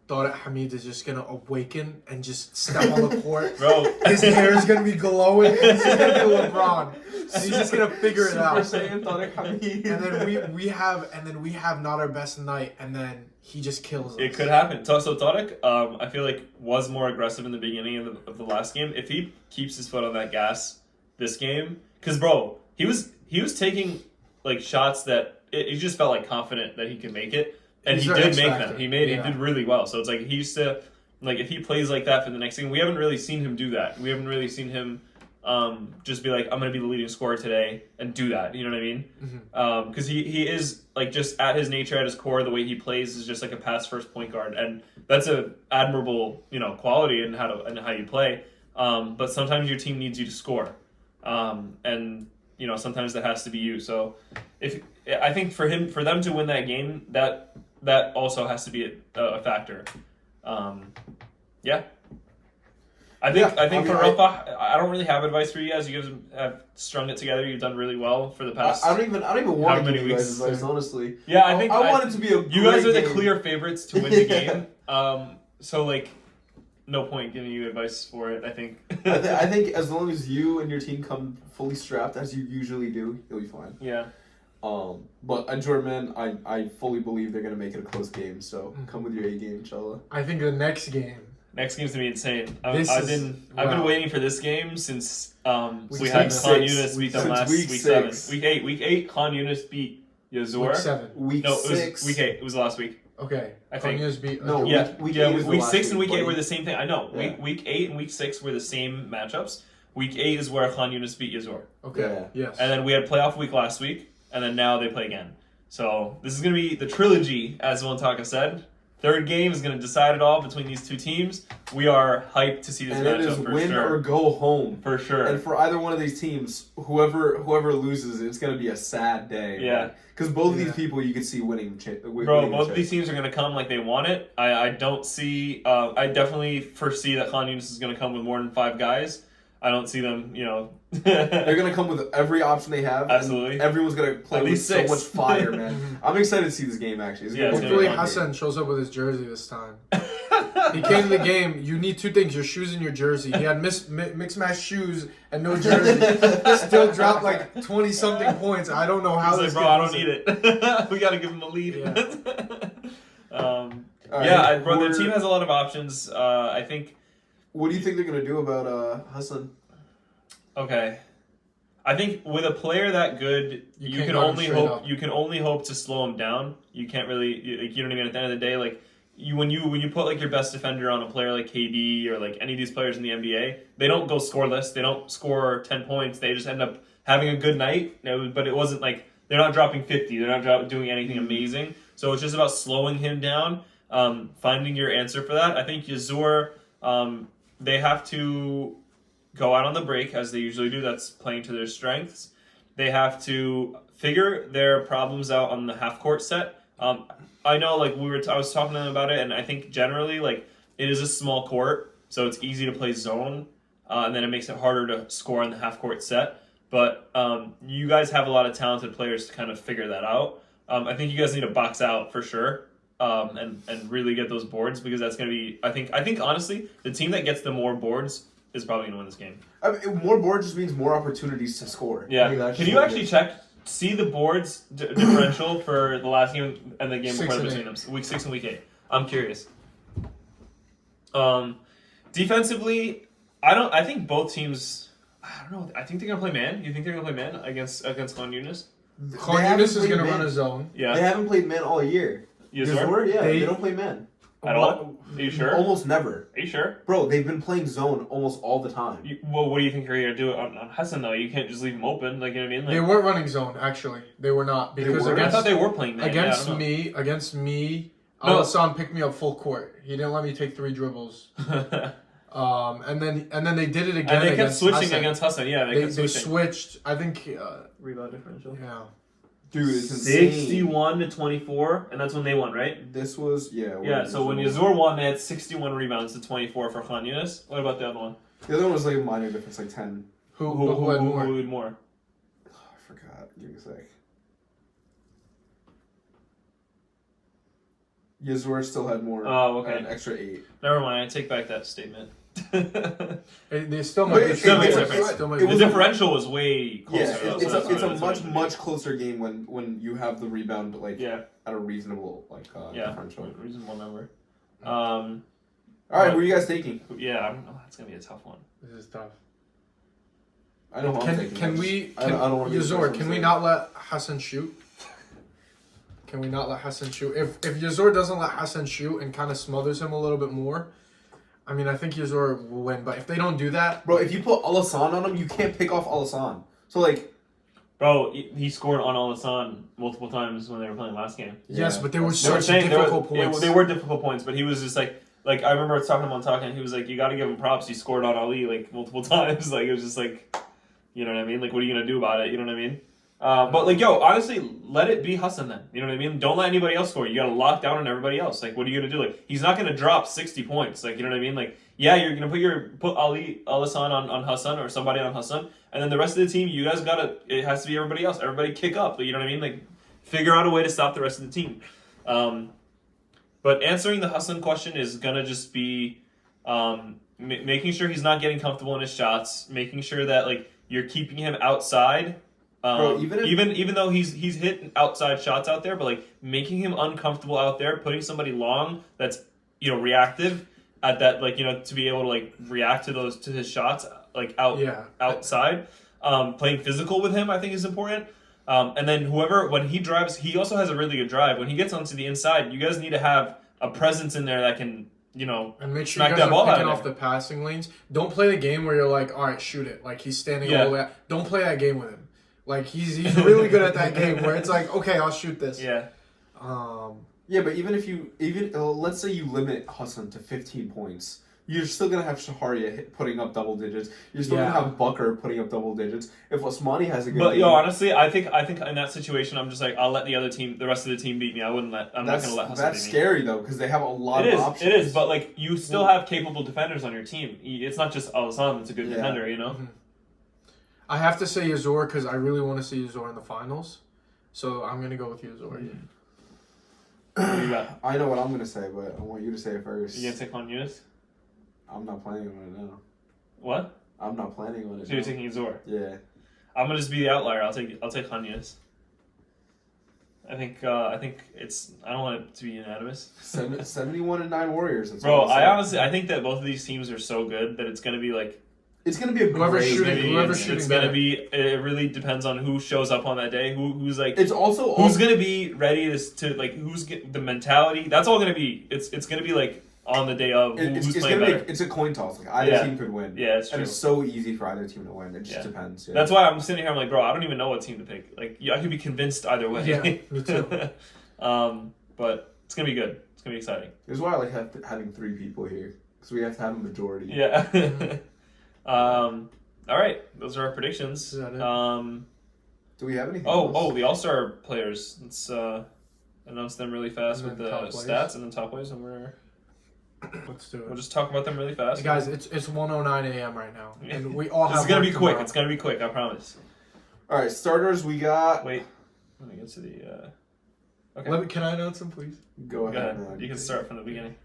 Tariq Hamid is just gonna awaken and just step on the court. Bro, His hair is gonna be glowing. And he's gonna be LeBron. And he's just gonna figure it out. Super Saiyan Tariq Hamid. And then we have not our best night, and then he just kills us. it could happen. So Tariq, I feel like was more aggressive in the beginning of the last game. If he keeps his foot on that gas this game, because bro, he was taking like shots that he just felt like confident that he could make it. and He's he their did X make factor. them. He did really well. So it's like he used to, like if he plays like that for the next game, we haven't really seen him do that. We haven't really seen him just be like, I'm going to be the leading scorer today and do that. You know what I mean? Because he is like just at his nature, at his core, the way he plays is just like a pass first point guard, and that's a admirable quality in how you play. But sometimes your team needs you to score, and sometimes that has to be you. So I think for them to win that game, that also has to be a factor. Yeah. I think for Rafah, I don't really have advice for you guys. You guys have strung it together. You've done really well for the past. I don't even want to give you guys weeks? advice, honestly. Yeah, I think I want it to be a. You guys are the game. clear favorites to win the game. So like, no point giving you advice for it. I think. I think as long as you and your team come fully strapped as you usually do, you'll be fine. Yeah. But Ajjur, man, I fully believe they're gonna make it a close game. So come with your A game, inshallah. I think the next game. Next game's gonna be insane. I've been waiting for this game since we had Khan Yunis beat them last week 7. Week 8, Khan Yunis beat Yazur. Week 7. Week 6. It was week 8. It was last week. Okay. I think. Khan Yunis beat. No. Week 6 and week 8 buddy. were the same thing. I know. Yeah. Week 8 and week 6 were the same matchups. Week 8 is where Khan Yunis beat Yazur. Okay. Yeah. Yes. And then we had playoff week last week, and then now they play again. So this is gonna be the trilogy, as Wantaka said. Third game is going to decide it all between these two teams. We are hyped to see this And matchup it is for win sure. or go home. For sure. And for either one of these teams, whoever loses, it's going to be a sad day. Yeah. Because both of these people you could see winning. Bro, both of these teams are going to come like they want it. I don't see... I definitely foresee that Khan Yunis is going to come with more than 5 guys. I don't see them, They're going to come with every option they have. Absolutely. And everyone's going to play At with least so 6. much fire, man. I'm excited to see this game, actually. It's Yeah, gonna be Hopefully a fun Hassan game. shows up with his jersey this time. He came to the game. You need 2 things: your shoes and your jersey. He had mixed match shoes and no jersey. Still dropped like 20-something points. I don't know how. He's like, bro, I don't need it. We got to give him a lead. Yeah. Bro, the team has a lot of options. I think... What do you think they're going to do about Hassan? Okay. I think with a player that good, you can't can guard him only straight hope up. you can only hope to slow him down. You can't really, you know what I mean. At the end of the day, like when you put like your best defender on a player like KD or like any of these players in the NBA, they don't go scoreless. They don't score 10 points. They just end up having a good night. But it wasn't like they're not dropping 50. They're not doing anything amazing. So it's just about slowing him down, finding your answer for that. I think Yazur, they have to go out on the break as they usually do. That's playing to their strengths. They have to figure their problems out on the half court set. I know, like I was talking to them about it, and I think generally, like it is a small court, so it's easy to play zone, and then it makes it harder to score on the half court set. But you guys have a lot of talented players to kind of figure that out. I think you guys need to box out for sure, and really get those boards, because that's going to be. I think honestly, the team that gets the more boards is probably going to win this game. I mean, more boards just means more opportunities to score. Yeah. I think that's Can just you what it actually is. see the boards differential for the last game and the game 6 before and between 8. them? Week 6 and week 8. I'm curious. Defensively, I think both teams. I don't know. I think they're gonna play man. You think they're gonna play man against Khan Yunis? Khan haven't Yunis is played going to man. run a zone. Yeah. They haven't played men all year. Yazur? Yeah, They- they don't play men. At all? Are you sure? Almost never. Are you sure? Bro, they've been playing zone almost all the time. Well, what do you think you're gonna do on Hassan though? You can't just leave him open. Like, you know what I mean? Like, They weren't running zone, actually. They were not. Because were? I against, thought they were playing man. against Yeah, I me, No. Al-Balah picked me up full court. He didn't let me take 3 dribbles. don't know. And then they did it again. And they kept against switching Hassan. against Hassan. Yeah, They kept switching. switched. I think. Rebound differential. Yeah. Dude, it's insane. 61 to 24, and that's when they won, right? This was, yeah. Yeah, so when Yazur won, they had 61 rebounds to 24 for Khan Yunis. What about the other one? The other one was like a minor difference, like 10. Who had more? Who had more? Oh, I forgot. Give me a sec. Yazur still had more. Oh, okay. An extra 8. Never mind, I take back that statement. They still But might be. it still makes was- difference. Still might it be. The was- differential was way closer. Yeah, though, it's so a that's much what it much is. closer game when you have the rebound like Yeah, at a reasonable differential. reasonable number. All right, who are you guys taking? Yeah, I don't know. That's gonna be a tough one. This is tough. I know who I'm taking. Can I we? just- I don't want to be the Yazur, first one can to we say not let Hassan shoot? Can we not let Hassan shoot? If Yazur doesn't let Hassan shoot and kind of smothers him a little bit more, I mean, I think Yazur will win. But if they don't do that... Bro, if you put Al-Hassan on him, you can't pick off Al-Hassan. So, like... Bro, he scored on Al-Hassan multiple times when they were playing last game. Yes, but they were They were such saying difficult points. They were difficult points, but he was just like I remember talking to him on talking. He was like, you got to give him props. He scored on Ali like multiple times. Like it was just like, you know what I mean? Like what are you gonna do about it? You know what I mean? But like yo, honestly, let it be Hassan then. You know what I mean? Don't let anybody else score. You got to lock down on everybody else. Like what are you gonna do? Like he's not gonna drop 60 points. Like you know what I mean? Like yeah, you're gonna put Al-Hassan on Hassan or somebody on Hassan, and then the rest of the team, you guys gotta. It has to be everybody else. Everybody kick up. You know what I mean? Like figure out a way to stop the rest of the team. But answering the Hassan question is gonna just be making sure he's not getting comfortable in his shots, making sure that like you're keeping him outside. Bro, even though he's hit outside shots out there, but like making him uncomfortable out there, putting somebody long that's reactive at that, like to be able to like react to his shots like outside. Playing physical with him I think is important. And then when he drives, he also has a really good drive. When he gets onto the inside, you guys need to have a presence in there that can and make sure smack you that guys ball are out picking of off there. the passing lanes. Don't play the game where you're like, all right, shoot it. Like he's standing all the way out. Don't play that game with him. Like he's really good at that game where it's like, okay, I'll shoot this. Yeah. Yeah, but even let's say you limit Hassan to 15 points, you're still gonna have Shaharia putting up double digits. You're still gonna have Bucker putting up double digits. If Osmani has a good game, honestly, I think in that situation, I'm just like I'll let the rest of the team beat me. I'm not gonna let Hassan beat me. That's scary though because they have a lot of options. It is, but like you still have capable defenders on your team. It's not just Al-Hassan that's a good defender, Mm-hmm. I have to say Yazur because I really want to see Yazur in the finals, so I'm gonna go with Yazur. What do you got? I know what I'm gonna say, but I want you to say it first. You gonna take on Yunis? I'm not planning on it now. What? I'm not planning on it. So you're taking Yazur? Yeah. I'm gonna just be the outlier. I'll take Khan Yunis. I think it's. I don't want it to be unanimous. 71-9 Warriors. Bro, I think that both of these teams are so good that it's gonna be like. It's gonna be a whoever's shooting. It's gonna be. It really depends on who shows up on that day. Who's like. It's also who's gonna be ready to like who's the mentality. That's all gonna be. It's gonna be like on the day of who's playing better. It's a coin toss. Like either team could win. Yeah, it's true. And it's so easy for either team to win. It just depends. Yeah. That's why I'm sitting here. I'm like, bro, I don't even know what team to pick. Like, I could be convinced either way. Yeah, me too. But it's gonna be good. It's gonna be exciting. This is why I like having 3 people here because we have to have a majority. Yeah. All right, those are our predictions. Do we have anything? Oh, the All-Star players. Let's announce them really fast with the stats and then top players, and let's do it. We'll just talk about them really fast. Hey guys, it's 1:09 a.m. right now, and we all have. It's gonna be quick. It's gonna be quick. I promise. All right, starters. We got. Wait, let me get to the. Okay. Can I announce them, please? Go ahead. You can start from the beginning.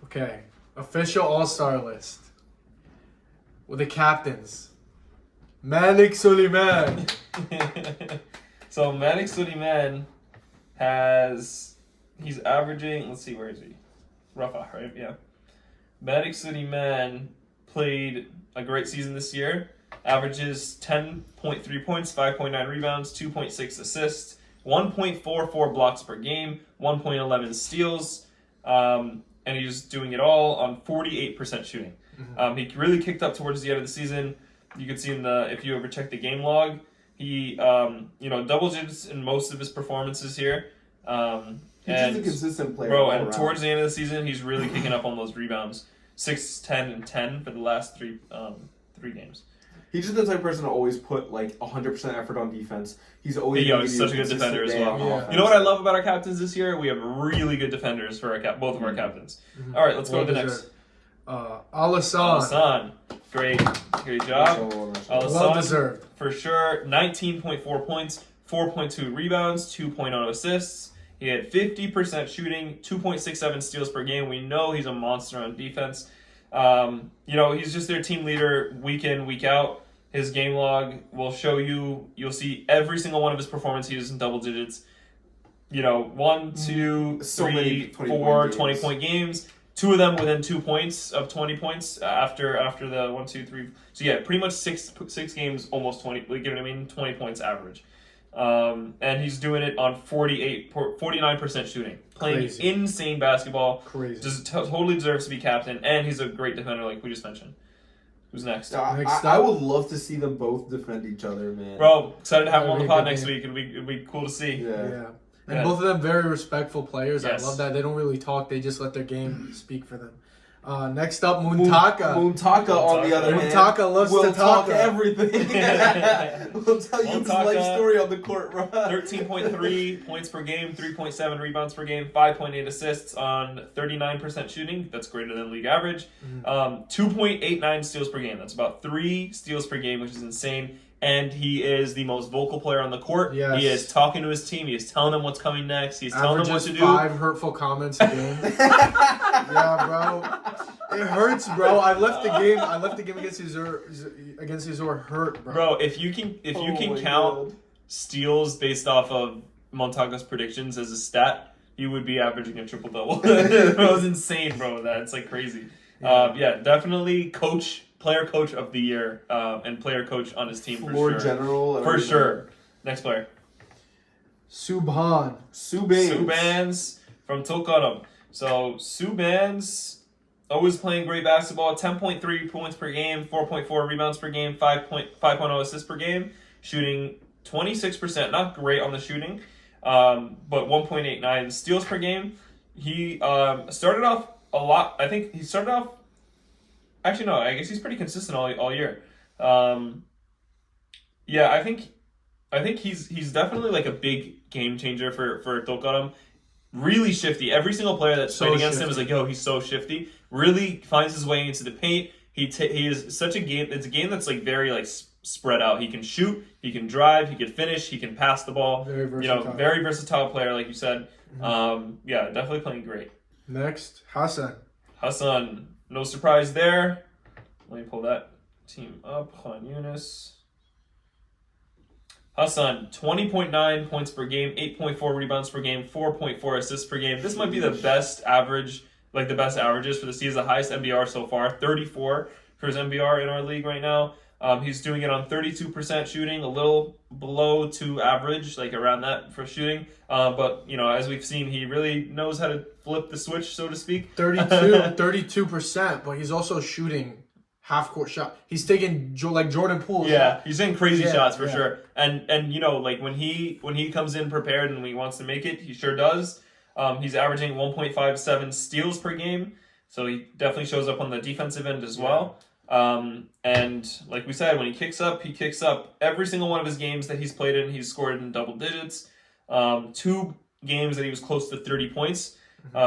Okay, official All-Star list. With the captains, Malik Suleiman. So Malik Suleiman he's averaging. Let's see, where is he? Rafah, right? Yeah. Malik Suleiman played a great season this year. Averages 10.3 points, 5.9 rebounds, 2.6 assists, 1.44 blocks per game, 1.11 steals, and he's doing it all on 48% shooting. He really kicked up towards the end of the season. You can see if you ever check the game log, he double digits in most of his performances here. He's just a consistent player. Bro, and towards the end of the season, he's really kicking up on those rebounds. 6, 10, and 10 for the last three games. He's just the type of person to always put like 100% effort on defense. He's always he's such a good defender as well. Yeah. You know what I love about our captains this year? We have really good defenders for both of our captains. All right, let's go to the next. Al-Hassan. Great job. Al-Hassan, Well deserved. For sure. 19.4 points, 4.2 rebounds, 2.0 assists. He had 50% shooting, 2.67 steals per game. We know he's a monster on defense. He's just their team leader week in, week out. His game log will show you'll see every single one of his performances in double digits. 1, 2, 3, 4 20-point games. 2 of them within 2 points of 20 points after the 1, 2, 3. So yeah, pretty much six games, almost 20. Like, you know what I mean? 20 points average. And he's doing it on 49% shooting. Playing Crazy. insane basketball. Crazy. Just totally deserves to be captain. And he's a great defender, like we just mentioned. Who's next? I would love to see them both defend each other, man. Bro, excited to have him on the That'd be a pod good next game. week. It'd be cool to see. Yeah. And Yeah. both of them very respectful players. Yes. I love that. They don't really talk. They just let their game speak for them. Next up, Muntaka. Muntaka, on the other hand, Muntaka loves will to talk talk. everything. We'll tell you his Muntaka, life story on the court, bro. 13.3 points per game, 3.7 rebounds per game, 5.8 assists on 39% shooting. That's greater than league average. 2.89 steals per game. That's about 3 steals per game, which is insane. And he is the most vocal player on the court. Yes. He is talking to his team. He is telling them what's coming next. He's telling them what to do. 5 hurtful comments a game. Yeah, bro. It hurts, bro. I left the game against Yazur hurt, bro. Bro, if you can count steals based off of Montaga's predictions as a stat, he would be averaging a triple double. It was insane, bro. That's like crazy. Yeah, definitely player coach of the year, and player coach on his team for Floor sure. general. For sure. Next player. Subhan. Subans from Tulkarem. So Subans always playing great basketball. 10.3 points per game, 4.4 rebounds per game, 5.0 assists per game, shooting 26%. Not great on the shooting, but 1.89 steals per game. He started off a lot. I think he started off. Actually, no. I guess he's pretty consistent all year. Yeah, I think he's definitely like a big game changer for Tulkarem. Really shifty. Every single player that's played against him is like, yo, he's so shifty. Really finds his way into the paint. He is such a game. It's a game that's like very like spread out. He can shoot. He can drive. He can finish. He can pass the ball. Very versatile. Very versatile player, like you said. Yeah, definitely playing great. Next, Hassan. No surprise there. Let me pull that team up. Yunis. Hassan, 20.9 points per game, 8.4 rebounds per game, 4.4 assists per game. This might be the best average, like the best averages for the season. The highest MBR so far, 34 for his MBR in our league right now. He's doing it on 32% shooting, a little below to average, like around that for shooting. But, as we've seen, he really knows how to flip the switch, so to speak. 32%, but he's also shooting half-court shot. He's taking like Jordan Poole. Yeah, he's hitting crazy shots for yeah. sure. And like when he comes in prepared and he wants to make it, he sure does. He's averaging 1.57 steals per game, so he definitely shows up on the defensive end as well. And like we said, when he kicks up. Every single one of his games that he's played in, he's scored in double digits. 2 games that he was close to 30 points.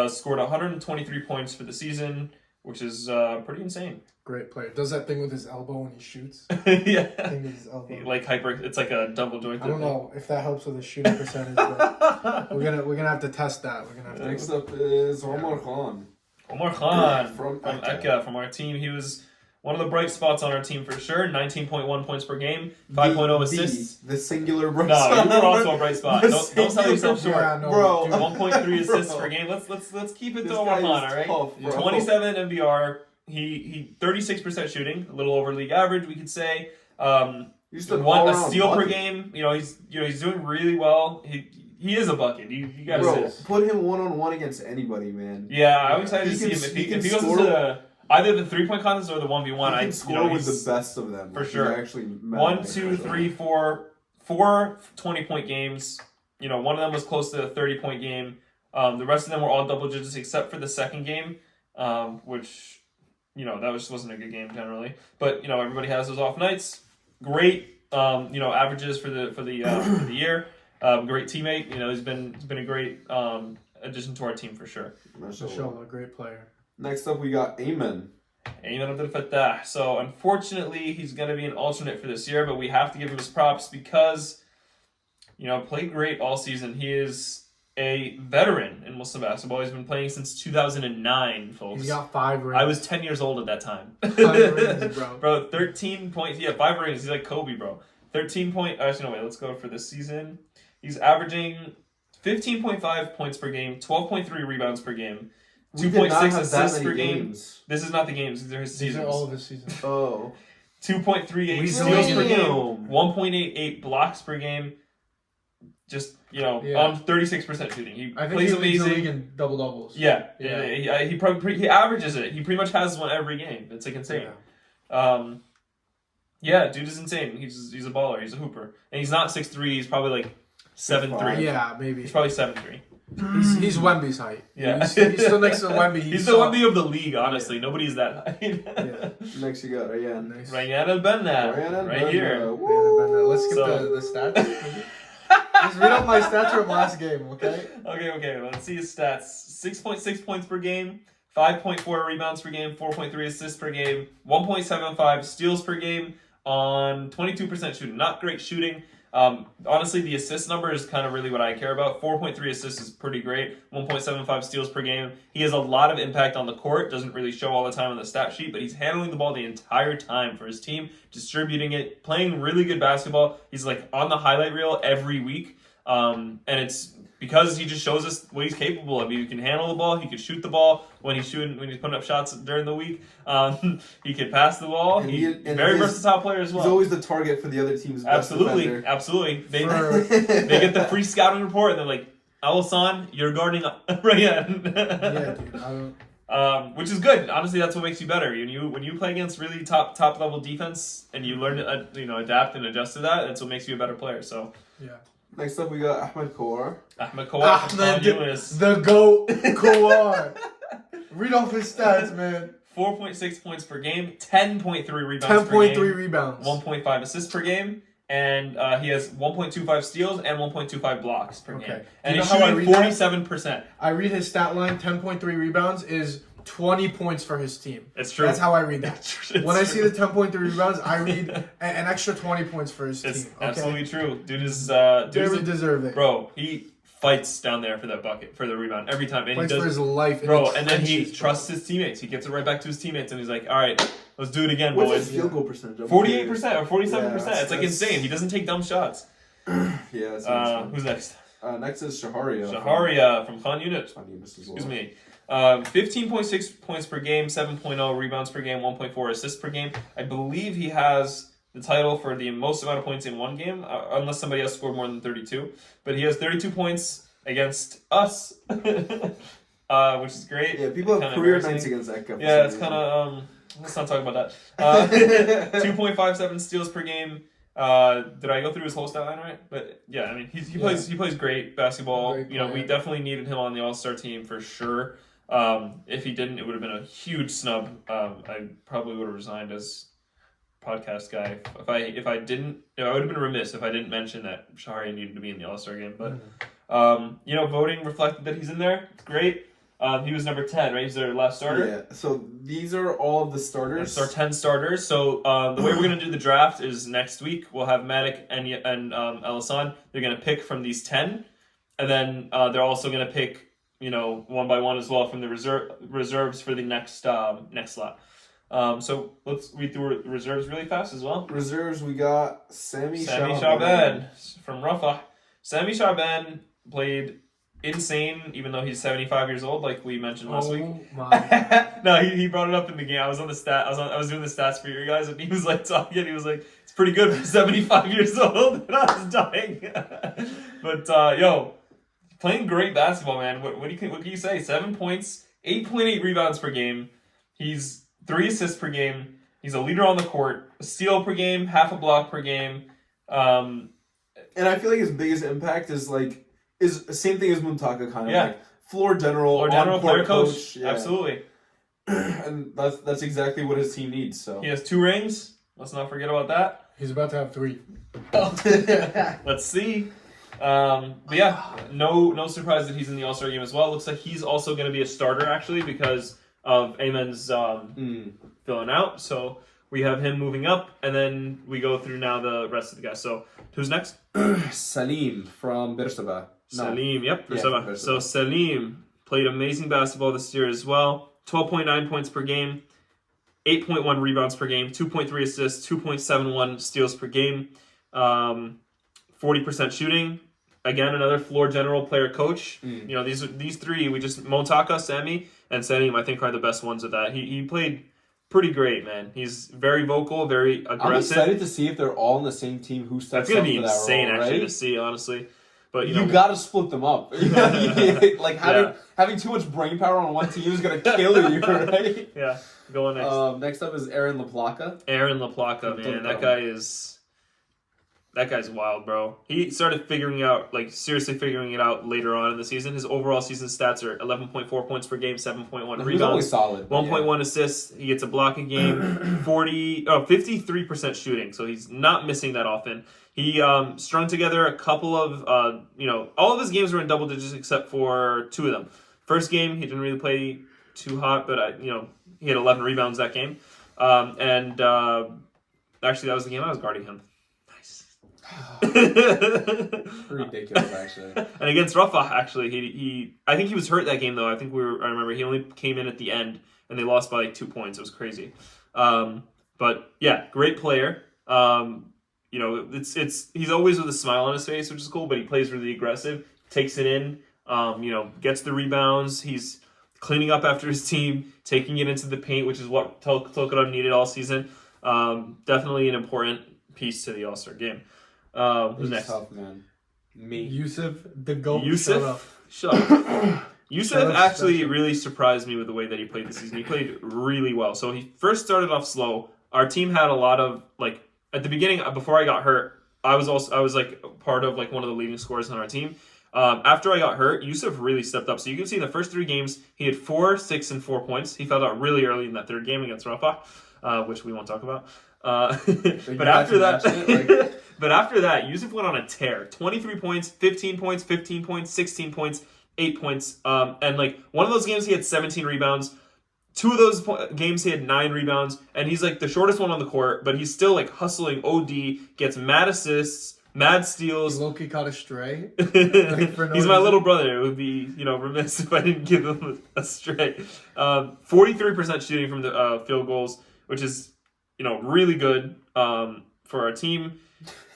Scored 123 points for the season, which is pretty insane. Great player. Does that thing with his elbow when he shoots. Yeah. Thing with his elbow. Like it's like a double jointed. I don't know if that helps with his shooting percentage, but we're gonna have to test that. Next up is Omar Khan. Omar Khan From Akka, from our team. He was one of the bright spots on our team for sure. 19.1 points per game, 5.0 assists. The singular bright No, spot. you were also a bright spot. Don't sell yourself short. Yeah, no, Bro. dude. 1.3 assists per game. Let's keep it This to Omar guy Khan, is all right? tough, bro. 27 MBR. He 36% shooting, a little over league average, we could say. He's A steal per game. He's doing really well. He is a bucket. You gotta say Bro, this. put him 1-on-1 against anybody, man. Yeah, I'm excited He to see can- him. If he he can goes score- into either the 3-point contest or the 1v1, He can score with he's the best of them. for He's sure. Actually, 1, 2, 3, 4 20-point games. One of them was close to a 30-point game. The rest of them were all double digits except for the second game, which that just wasn't a good game generally. But everybody has those off nights. Great, averages for the year. Great teammate. He's been a great addition to our team for sure. Mashallah, great player. Next up, we got Ayman. Ayman Abdel Fattah. So unfortunately, he's going to be an alternate for this year, but we have to give him his props because played great all season. He is a veteran in Muslim basketball. He's been playing since 2009, folks. He's got 5 rings. I was 10 years old at that time. 5 rings, bro. Bro, 13 points. Yeah, 5 rings. He's like Kobe, bro. 13 point. Actually, no, wait. Let's go for this season. He's averaging 15.5 points per game, 12.3 rebounds per game, 2.6 assists per game. This is not the games. These are his These seasons. are all of his seasons. Oh. 2.38 We steals per believe game, him. 1.88 blocks per game. just Yeah. on 36% shooting. He I think plays he leads the amazing. league in double doubles. Yeah. He probably he averages it. He pretty much has one every game. It's like insane. Yeah, dude is insane. He's a baller. He's a hooper, and he's not 6'3". He's probably like 7'3". Yeah, maybe. He's probably 7'3". He's Wemby's height. Yeah, he's still next to Wemby. He's the Wemby of the league. Honestly, nobody's that high. Next you got Ryan. Nice. Ryan Al-Balah, right here. Let's skip the stats. Just read off my stats from last game, okay? Okay. Let's see his stats. 6.6 points per game, 5.4 rebounds per game, 4.3 assists per game, 1.75 steals per game on 22% shooting. Not great shooting. Honestly, the assist number is kind of really what I care about. 4.3 assists is pretty great. 1.75 steals per game. He has a lot of impact on the court. Doesn't really show all the time on the stat sheet, but he's handling the ball the entire time for his team, distributing it, playing really good basketball. He's like on the highlight reel every week. And it's because he just shows us what he's capable of. He can handle the ball. He can shoot the ball when he's putting up shots during the week. He can pass the ball. He's a very versatile player as well. He's always the target for the other team's best defender. Absolutely. They get the free scouting report and they're like, Al-Balah, you're guarding Ryan. Yeah, dude. I don't. Which is good. Honestly, that's what makes you better. When you play against really top level defense and you learn to adapt and adjust to that, that's what makes you a better player. So Yeah. Next up, we got Ahmed Kawar. Ahmed Kawar from Yunis. The GOAT Kawar. Read off his stats, man. 4.6 points per game, 10.3 rebounds 10.3 rebounds. 1.5 assists per game, and he has 1.25 steals and 1.25 blocks per game. And he's shooting 47%. I read his stat line, 10.3 rebounds is 20 points for his team. It's true. That's how I read that. It's when I see true. the 10.3 rebounds, I read an extra 20 points for his It's team. Okay? absolutely true. Dude is Very deserving. bro. He fights down there for that bucket, for the rebound every time, and Fights he does for his life. bro. And then he trusts his teammates. He gets it right back to his teammates, and he's like, "All right, let's do it again, What's boys." his field goal percentage? 48% or 47%. Yeah, It's like that's- insane. He doesn't take dumb shots. Yeah. That's insane. Who's next? Next is Shaharia. Shaharia from Khan Yunis. Excuse Excuse me. 15.6 points per game, 7.0 rebounds per game, 1.4 assists per game. I believe he has the title for the most amount of points in one game, unless somebody else scored more than 32. But he has 32 points against us, which is great. Yeah, people have Kinda career embarrassing. nights against Akka. Yeah, it's kind of. Let's not talk about that. 2.57 steals per game. Did I go through his whole stat line right? But yeah, I mean he plays great basketball. Great We player. definitely needed him on the All-Star team for sure. If he didn't, it would have been a huge snub. I probably would have resigned as podcast guy if I didn't. I would have been remiss if I didn't mention that Shaharia needed to be in the All-Star game. But voting reflected that he's in there. It's great. He was number 10, right? He's their last starter. Yeah. So these are all of the starters. That's our 10 starters. So the way we're going to do the draft is next week we'll have Matic and Al-Balah. They're going to pick from these 10. And then they're also going to pick, one by one as well from the reserves for the next slot. So let's read through the reserves really fast as well. Reserves, we got Sami Shaban from Rafah. Sami Shaban played insane, even though he's 75 years old, like we mentioned last week. My. No, he brought it up in the game. I was doing the stats for you guys, and he was like talking. He was like, "It's pretty good for 75 years old," and I was dying. But playing great basketball, man. What can you say? 7 points, 8.8 rebounds per game. He's 3 assists per game. He's a leader on the court. A steal per game, half a block per game. And I feel like his biggest impact is the same thing as Muntaka, kind of Yeah. like floor general, player coach. coach. Yeah. Absolutely. And that's exactly what his team needs. So He has 2 rings. Let's not forget about that. He's about to have 3. Let's see. But yeah, no surprise that he's in the All-Star game as well. Looks like he's also going to be a starter actually because of Ayman's filling out. So we have him moving up, and then we go through now the rest of the guys. So who's next? Salim from Bir Seb'a. Salim, yep. Yeah, Seb'a. Bir Seb'a. So Salim played amazing basketball this year as well. 12.9 points per game, 8.1 rebounds per game, 2.3 assists, 2.71 steals per game, 40% shooting. Again, another floor general player coach. These three, Montaka, Sami, and Salim, I think are the best ones of that. He played pretty great, man. He's very vocal, very aggressive. I'm excited to see if they're all on the same team. Who steps That's going up to be for that insane, role, actually, right? to see, honestly. But you gotta split them up. Like having too much brain power on one team is gonna kill you, right? Yeah. Go on next. Next up is Aaron LaPlaca. Aaron LaPlaca, man, that guy's wild, bro. He started seriously figuring it out later on in the season. His overall season stats are 11.4 points per game, 7.1 rebounds. He's always solid. 1.1 assists. He gets a block a game, 53% shooting, so he's not missing that often. He strung together a couple of, all of his games were in double digits except for 2 of them. First game, he didn't really play too hot, but, he had 11 rebounds that game. Actually, that was the game I was guarding him. Ridiculous, actually. And against Rafah, actually, I think he was hurt that game though. I remember he only came in at the end, and they lost by 2 points. It was crazy. But yeah, great player. He's always with a smile on his face, which is cool. But he plays really aggressive, takes it in. Gets the rebounds. He's cleaning up after his team, taking it into the paint, which is what Tulkarem needed all season. Definitely an important piece to the All-Star game. Who's next? Tough, man. Me. Yusuf, the GOAT. Shut up. Yusuf actually really surprised me with the way that he played this season. He played really well. So he first started off slow. Our team had a lot of, at the beginning, before I got hurt, I was part of one of the leading scorers on our team. After I got hurt, Yusuf really stepped up. So you can see in the first 3 games, he had 4, 6, and 4 points. He fell out really early in that third game against Rafah, which we won't talk about. But after that, Yusuf went on a tear. 23 points, 15 points, 15 points, 16 points, 8 points. And one of those games he had 17 rebounds. 2 of those games he had 9 rebounds. And he's the shortest one on the court, but he's still hustling OD, gets mad assists, mad steals. Loki caught a stray. He's my little brother. It would be, remiss if I didn't give him a stray. 43% shooting from the field goals, which is, really good for our team.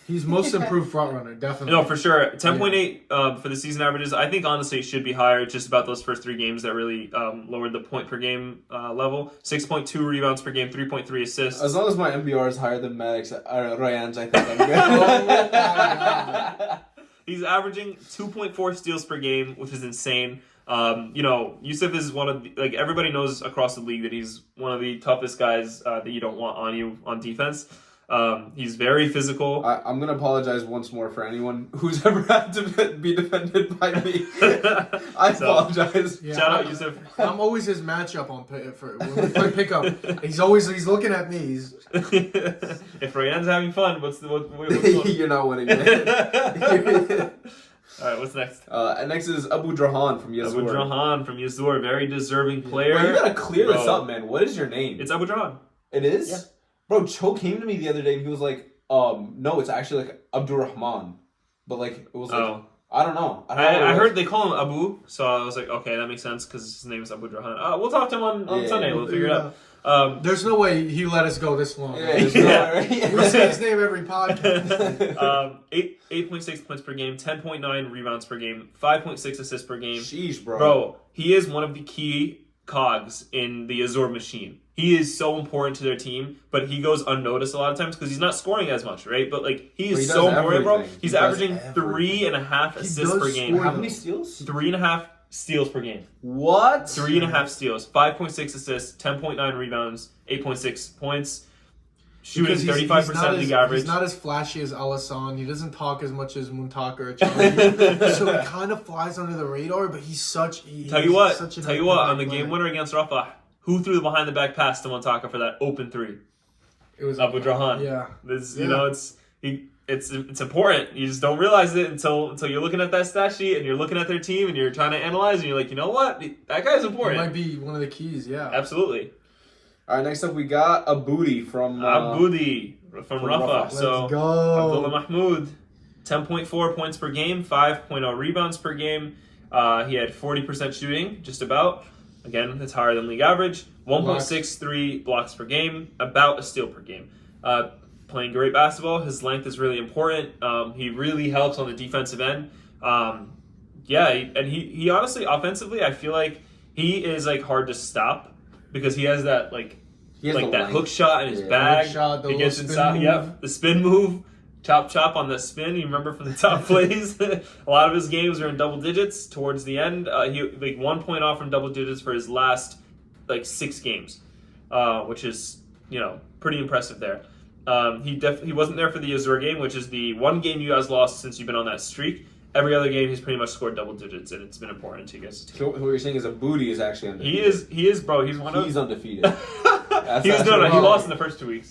He's most improved front runner, definitely. No, for sure. 10.8 for the season averages. I think, honestly, it should be higher. It's just about those first 3 games that really lowered the point per game level. 6.2 rebounds per game, 3.3 assists. As long as my MBR is higher than Maddox Ryan's, I think I'm good. He's averaging 2.4 steals per game, which is insane. Yusuf is one of the, everybody knows across the league that he's one of the toughest guys that you don't want on you on defense. He's very physical. I'm going to apologize once more for anyone who's ever had to be defended by me. I apologize. Yeah, shout out, Yusuf. I'm always his matchup when we play pickup. He's looking at me. If Ryan's having fun, what's You're not winning, man. All right, what's next? Next is Abu Drahan from Yazur. Abu Drahan from Yazur, very deserving player. Bro, you gotta clear this up, man. What is your name? It's Abu Drahan. It is? Yeah. Bro, Cho came to me the other day and he was like, no, it's actually Abdurrahman. But it was I don't know. I heard they call him Abu, so I was like, okay, that makes sense because his name is Abu Drahan. We'll talk to him on Sunday. We'll figure it out. There's no way he let us go this long. Yeah, there's no way, right? We say his name every podcast. 8.6 points per game, 10.9 rebounds per game, 5.6 assists per game. Sheesh, bro. Bro, he is one of the key cogs in the Yazur machine. He is so important to their team, but he goes unnoticed a lot of times because he's not scoring as much, right? But he is so important, bro. He's averaging 3.5 assists per game. How many steals? 3.5 steals per game. What? 3.5 steals, 5.6 assists, 10.9 rebounds, 8.6 points. Shooting 35% league average. He's not as flashy as Alassane. He doesn't talk as much as Muntaka or Chani. So he kind of flies under the radar, but he's such... Tell you what, on the game winner against Rafah, who threw the behind the back pass to Muntaka for that open 3? It was Abu Drahan. Yeah. It's important. You just don't realize it until you're looking at that stat sheet and you're looking at their team and you're trying to analyze and you're like, you know what? That guy's important. He might be one of the keys, yeah. Absolutely. All right, next up we got Aboudi from Rafah. Let's So go. Abdullah Mahmoud, 10.4 points per game, 5.0 rebounds per game. He had 40% shooting, just about. Again, that's higher than league average. 1.63 blocks per game, about a steal per game. Playing great basketball. His length is really important. He really helps on the defensive end. And he honestly, offensively, I feel like he is hard to stop because he has that that hook shot in his bag. Hook shot, he gets inside. Yep, the spin move. Chop chop on the spin. You remember from the top plays? A lot of his games are in double digits towards the end. He like 1 point off from double digits for his last like 6 games, which is pretty impressive there. He wasn't there for the Yazur game, which is the one game you guys lost since you've been on that streak. Every other game he's pretty much scored double digits, and it's been important to you guys. So what you're saying is a booty is actually undefeated. He is, bro. He's undefeated. He lost in the first 2 weeks.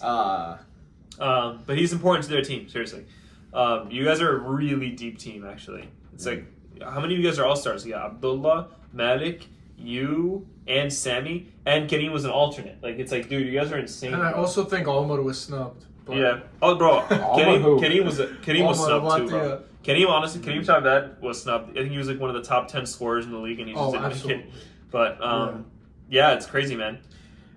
But he's important to their team, seriously. You guys are a really deep team, actually. It's like, how many of you guys are all-stars? You got Abdullah, Malik, you, and Sammy, and Kareem was an alternate. Like, it's like, dude, you guys are insane. And I also think Almar was snubbed. But... Yeah. Oh, bro, Kareem was snubbed too, bro. Kareem, honestly, Kareem Chavez was snubbed. I think he was like one of the top 10 scorers in the league, and he just didn't make it. But, yeah, it's crazy, man.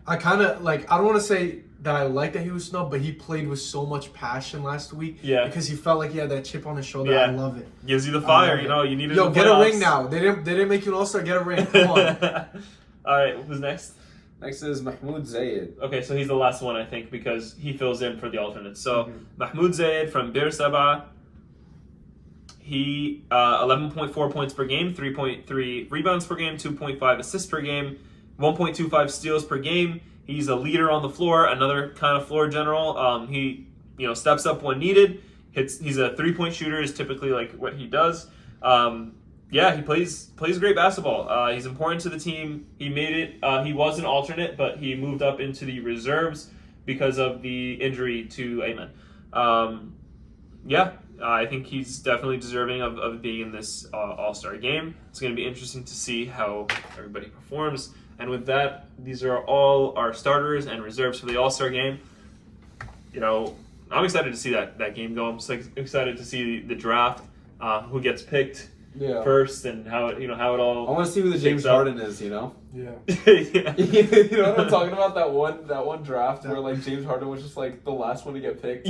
I kind of, like, I don't want to say that I like that he was snubbed, but he played with so much passion last week. Yeah. Because he felt like he had that chip on his shoulder. Yeah. I love it. Gives you the fire, you need it. Yo, get a ring now. They didn't make you an all-star. Get a ring. Come on. All right, who's next? Next is Mahmoud Zayed. Okay, so he's the last one, I think, because he fills in for the alternates. So, Mahmoud Zayed from Bir Seb'a. He 11.4 points per game, 3.3 rebounds per game, 2.5 assists per game, 1.25 steals per game. He's a leader on the floor, another kind of floor general. He steps up when needed. He's a 3-point shooter is typically like what he does. He plays great basketball. He's important to the team. He made it. He was an alternate, but he moved up into the reserves because of the injury to Ayman. I think he's definitely deserving of being in this All-Star game. It's going to be interesting to see how everybody performs. And with that, these are all our starters and reserves for the All-Star game. I'm excited to see that game go. I'm so excited to see the draft, who gets picked first, and how it all. I want to see who the James Harden is. Yeah. Yeah. You know what I'm talking about? That one draft where like James Harden was just like the last one to get picked.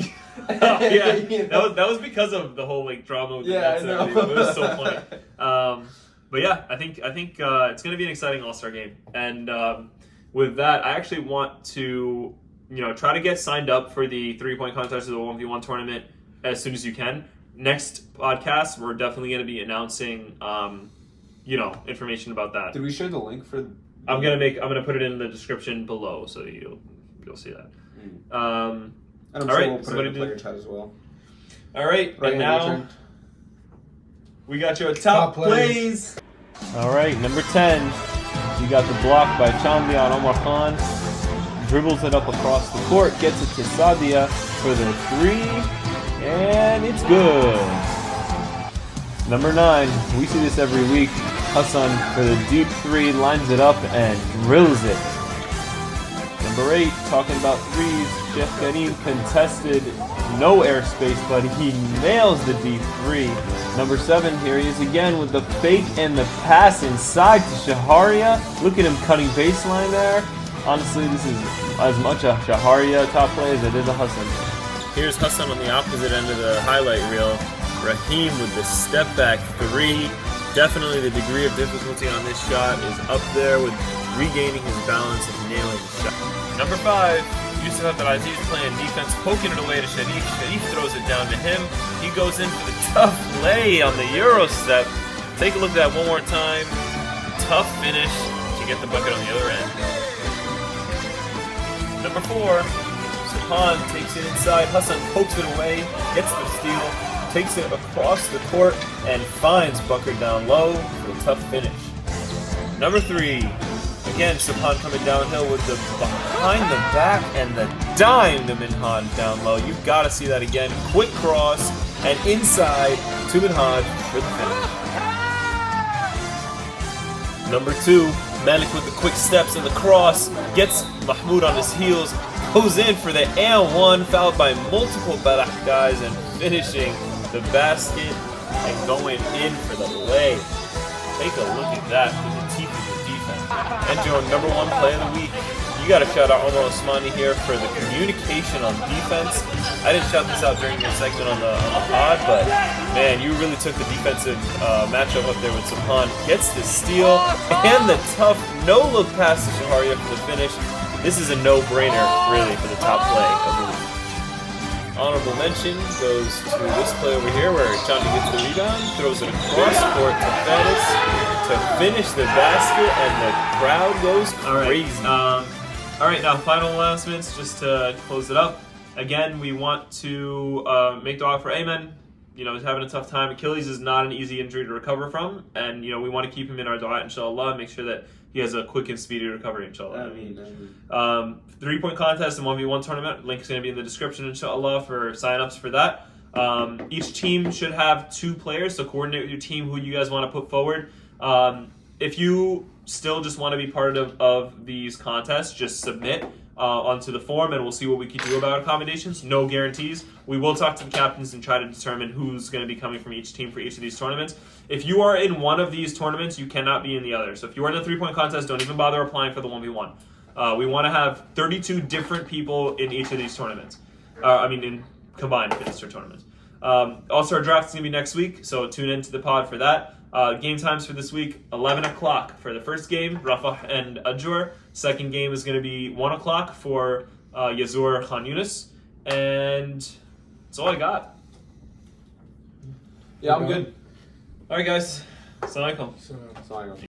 That was because of the whole like drama with the Nets and everything. It was so funny. But yeah, I think it's going to be an exciting All-Star game. And with that, I actually want to try to get signed up for the 3-point contest or the 1v1 tournament as soon as you can. Next podcast, we're definitely going to be announcing information about that. Did we share the link for? I'm gonna put it in the description below, so you'll see that. And I'm sure we'll put it in the player chat as well. All right, and now we got your top plays. All right, number 10. You got the block by Chambi on Omar Khan. Dribbles it up across the court, gets it to Sadia for the 3, and it's good. Number 9. We see this every week. Hassan for the deep 3, lines it up and drills it. Number 8, talking about threes, Sheikh Kareem contested, no airspace, but he nails the deep 3. Number 7, here he is again with the fake and the pass inside to Shaharia. Look at him cutting baseline there. Honestly, this is as much a Shaharia top play as it is a Hassan. Here's Hassan on the opposite end of the highlight reel. Raheem with the step back 3. Definitely the degree of difficulty on this shot is up there with regaining his balance and nailing the shot. Number 5, Yusuf Abdelaziz playing defense, poking it away to Sharif. Sharif throws it down to him. He goes in for the tough play on the Euro step. Take a look at that one more time. Tough finish to get the bucket on the other end. Number 4, Subhan takes it inside. Hassan pokes it away, gets the steal, takes it across the court, and finds Bucker down low for a tough finish. Number 3, again, Subhan coming downhill with the behind the back and the dime to Minhaj down low. You've got to see that again. Quick cross and inside to Minhaj for the finish. Number 2, Malik with the quick steps and the cross, gets Mahmoud on his heels, goes in for the and 1, fouled by multiple Balah guys, and finishing the basket and going in for the lay. Take a look at that through the teeth of the defense. And your number 1 play of the week. You got to shout out Omar Osmani here for the communication on defense. I didn't shout this out during your segment on the pod, but man, you really took the defensive matchup up there with Subhan. Gets the steal and the tough no-look pass to Shaharia for the finish. This is a no-brainer, really, for the top play of the week. honorable mention goes to this play over here where Johnny gets the rebound, throws it across court to Fettis to finish the basket, and the crowd goes crazy. All right, now final announcements just to close it up. Again, we want to make dua for Ayman. You know, he's having a tough time. Achilles is not an easy injury to recover from, and you know we want to keep him in our dua, inshallah. Make sure that he has a quick and speedy recovery, inshallah. Ameen. 3-point contest and 1v1 tournament. Link's going to be in the description, inshallah, for sign-ups for that. Each team should have 2 players, so coordinate with your team who you guys want to put forward. If you still just want to be part of these contests, just submit onto the form, and we'll see what we can do about accommodations. No guarantees. We will talk to the captains and try to determine who's going to be coming from each team for each of these tournaments. If you are in one of these tournaments, you cannot be in the other. So if you are in the 3-point contest, don't even bother applying for the 1v1. We want to have 32 different people in each of these tournaments. In combined fitness tournaments. All-Star Draft is going to be next week, so tune into the pod for that. Game times for this week, 11 o'clock for the first game, Rafah and Ajjur. Second game is going to be 1 o'clock for Yazur, Yunis. And that's all I got. Yeah, I'm good. All right, guys. Assalamu alaikum. So, Sorry.